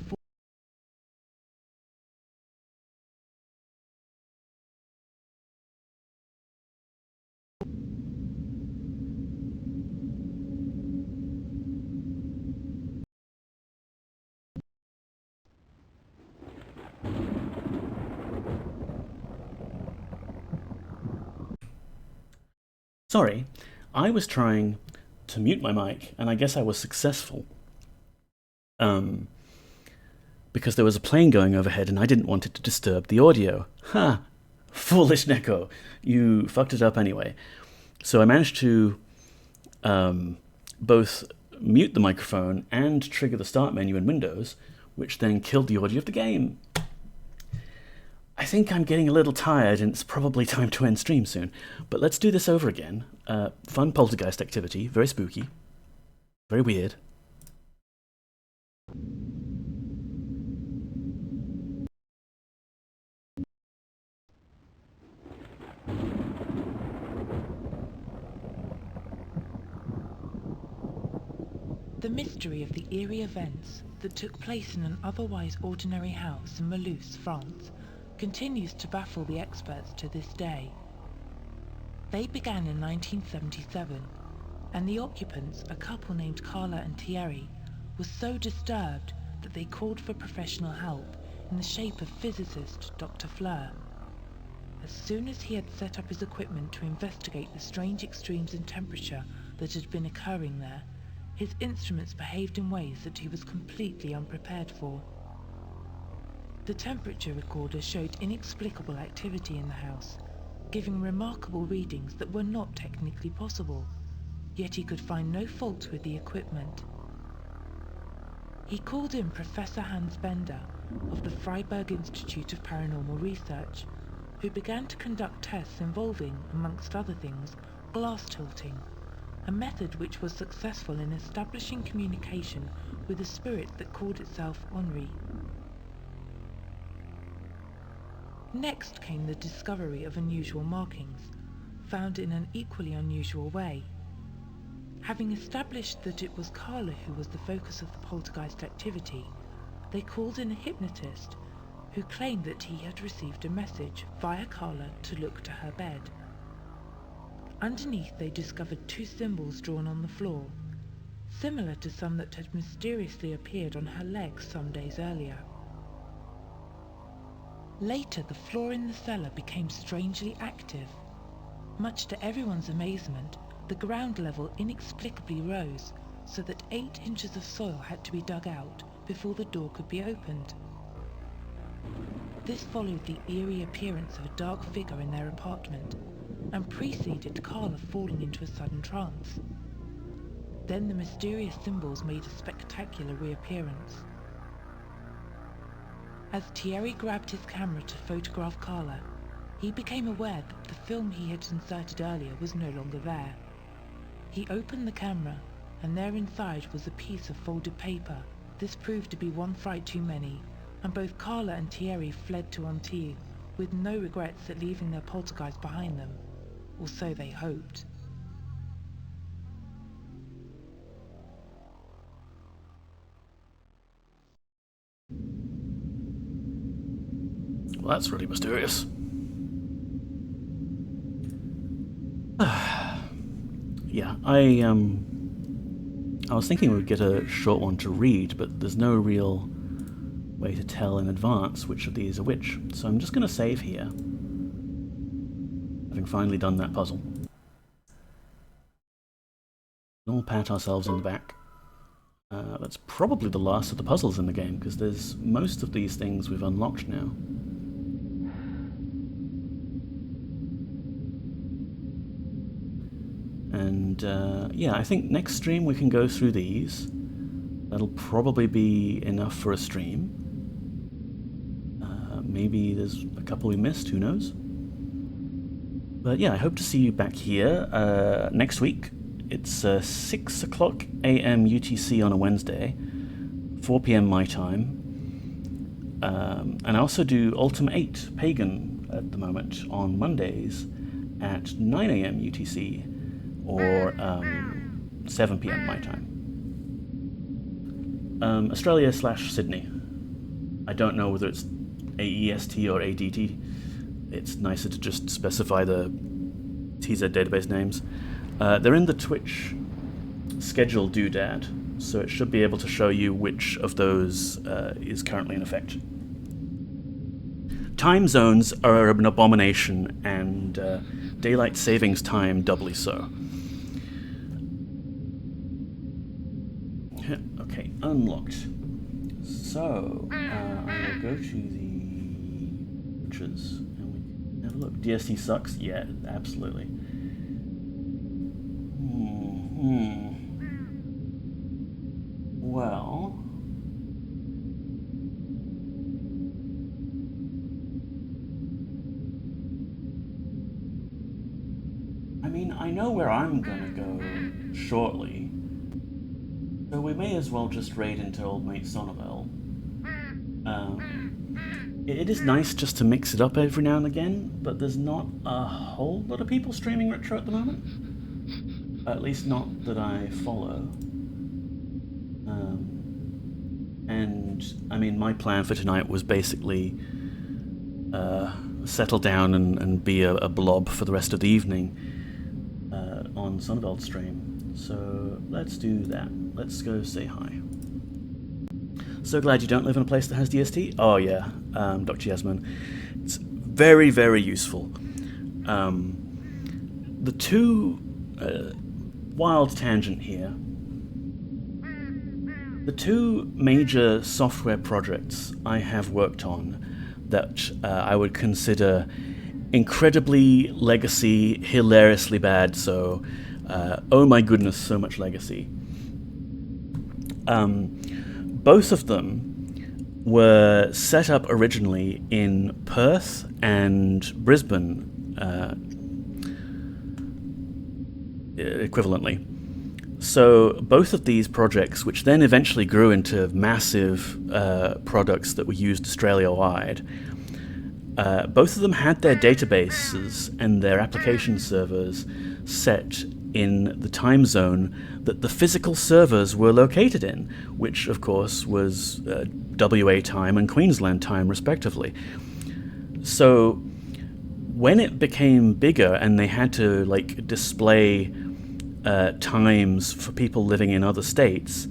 Sorry, I was trying to mute my mic, and I guess I was successful. Because there was a plane going overhead and I didn't want it to disturb the audio. Ha! Foolish Neko, you fucked it up anyway. So I managed to both mute the microphone and trigger the start menu in Windows, which then killed the audio of the game. I think I'm getting a little tired and it's probably time to end stream soon, but let's do this over again. Fun poltergeist activity, very spooky, very weird.
The mystery of the eerie events that took place in an otherwise ordinary house in Mulhouse, France, continues to baffle the experts to this day. They began in 1977, and the occupants, a couple named Carla and Thierry, were so disturbed that they called for professional help in the shape of physicist Dr. Fleur. As soon as he had set up his equipment to investigate the strange extremes in temperature that had been occurring there, his instruments behaved in ways that he was completely unprepared for. The temperature recorder showed inexplicable activity in the house, giving remarkable readings that were not technically possible, yet he could find no fault with the equipment. He called in Professor Hans Bender of the Freiburg Institute of Paranormal Research, who began to conduct tests involving, amongst other things, glass tilting, a method which was successful in establishing communication with a spirit that called itself Henri. Next came the discovery of unusual markings, found in an equally unusual way. Having established that it was Carla who was the focus of the poltergeist activity, they called in a hypnotist who claimed that he had received a message via Carla to look to her bed. Underneath they discovered two symbols drawn on the floor, similar to some that had mysteriously appeared on her legs some days earlier. Later, the floor in the cellar became strangely active. Much to everyone's amazement, the ground level inexplicably rose, so that 8 inches of soil had to be dug out before the door could be opened. This followed the eerie appearance of a dark figure in their apartment, and preceded Carla falling into a sudden trance. Then the mysterious symbols made a spectacular reappearance. As Thierry grabbed his camera to photograph Carla, he became aware that the film he had inserted earlier was no longer there. He opened the camera, and there inside was a piece of folded paper. This proved to be one fright too many, and both Carla and Thierry fled to Antibes, with no regrets at leaving their poltergeist behind them, or so they hoped.
Well, that's really mysterious. Yeah, I was thinking we'd get a short one to read, but there's no real way to tell in advance which of these are which, so I'm just going to save here, having finally done that puzzle. We'll pat ourselves on the back. That's probably the last of the puzzles in the game, because there's most of these things we've unlocked now. And yeah, I think next stream we can go through these. That'll probably be enough for a stream. Maybe there's a couple we missed, who knows? But yeah, I hope to see you back here next week. It's 6 o'clock AM UTC on a Wednesday, 4 PM my time. And I also do Ultima 8 Pagan at the moment on Mondays at 9 AM UTC, or 7 PM my time. Australia/Sydney. I don't know whether it's AEST or ADT. It's nicer to just specify the TZ database names. They're in the Twitch schedule doodad, so it should be able to show you which of those is currently in effect. Time zones are an abomination, and daylight savings time doubly so. Okay, unlocked. So, I will go to the butchers, and we can have a look. DST sucks? Yeah, absolutely. Well... I mean, I know where I'm gonna go shortly, so we may as well just raid into old mate Sonnevel. It is nice just to mix it up every now and again, but there's not a whole lot of people streaming retro at the moment. At least not that I follow. And, I mean, my plan for tonight was basically settle down and be a blob for the rest of the evening on Sonneveld's stream. So let's do that. Let's go say hi. So glad you don't live in a place that has DST. Oh yeah, Dr. Yasmin. It's very, very useful. The two... wild tangent here. The two major software projects I have worked on that I would consider incredibly legacy, hilariously bad, so oh my goodness, so much legacy. Both of them were set up originally in Perth and Brisbane, equivalently. So both of these projects, which then eventually grew into massive products that were used Australia-wide, both of them had their databases and their application servers set in the time zone that the physical servers were located in, which of course was WA time and Queensland time respectively. So when it became bigger and they had to like display times for people living in other states,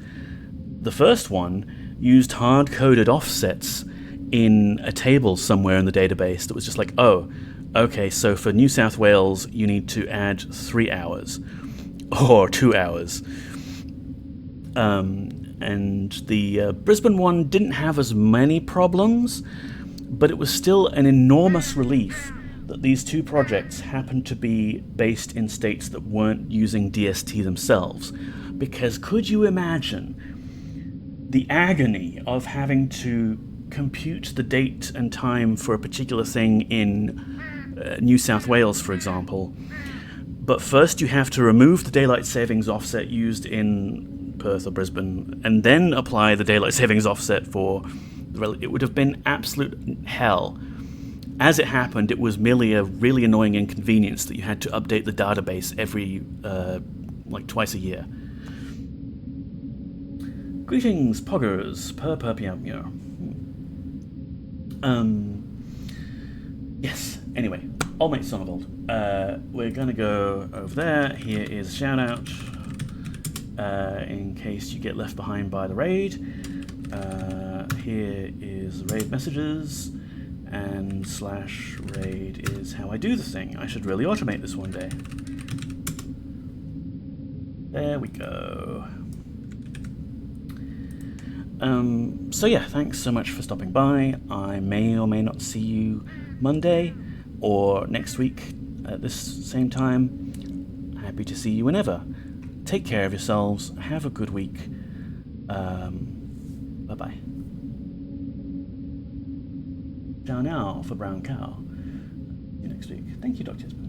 the first one used hard-coded offsets in a table somewhere in the database that was just like, oh, okay, so for New South Wales you need to add 3 hours or 2 hours. And the Brisbane one didn't have as many problems, but it was still an enormous relief that these two projects happened to be based in states that weren't using DST themselves. Because could you imagine the agony of having to compute the date and time for a particular thing in New South Wales, for example, but first you have to remove the daylight savings offset used in Perth or Brisbane, and then apply the daylight savings offset for... It would have been absolute hell. As it happened, it was merely a really annoying inconvenience that you had to update the database every, twice a year. Greetings, poggers, perpiamio. Yes, anyway, old mate Sonneveld. We're gonna go over there. Here is a shout out, in case you get left behind by the raid. Here is the raid messages, and /raid is how I do the thing. I should really automate this one day. There we go. So yeah, thanks so much for stopping by. I may or may not see you Monday or next week at this same time. Happy to see you whenever. Take care of yourselves. Have a good week. Bye-bye. Ciao now for Brown Cow. See you next week. Thank you, Dr. Espen.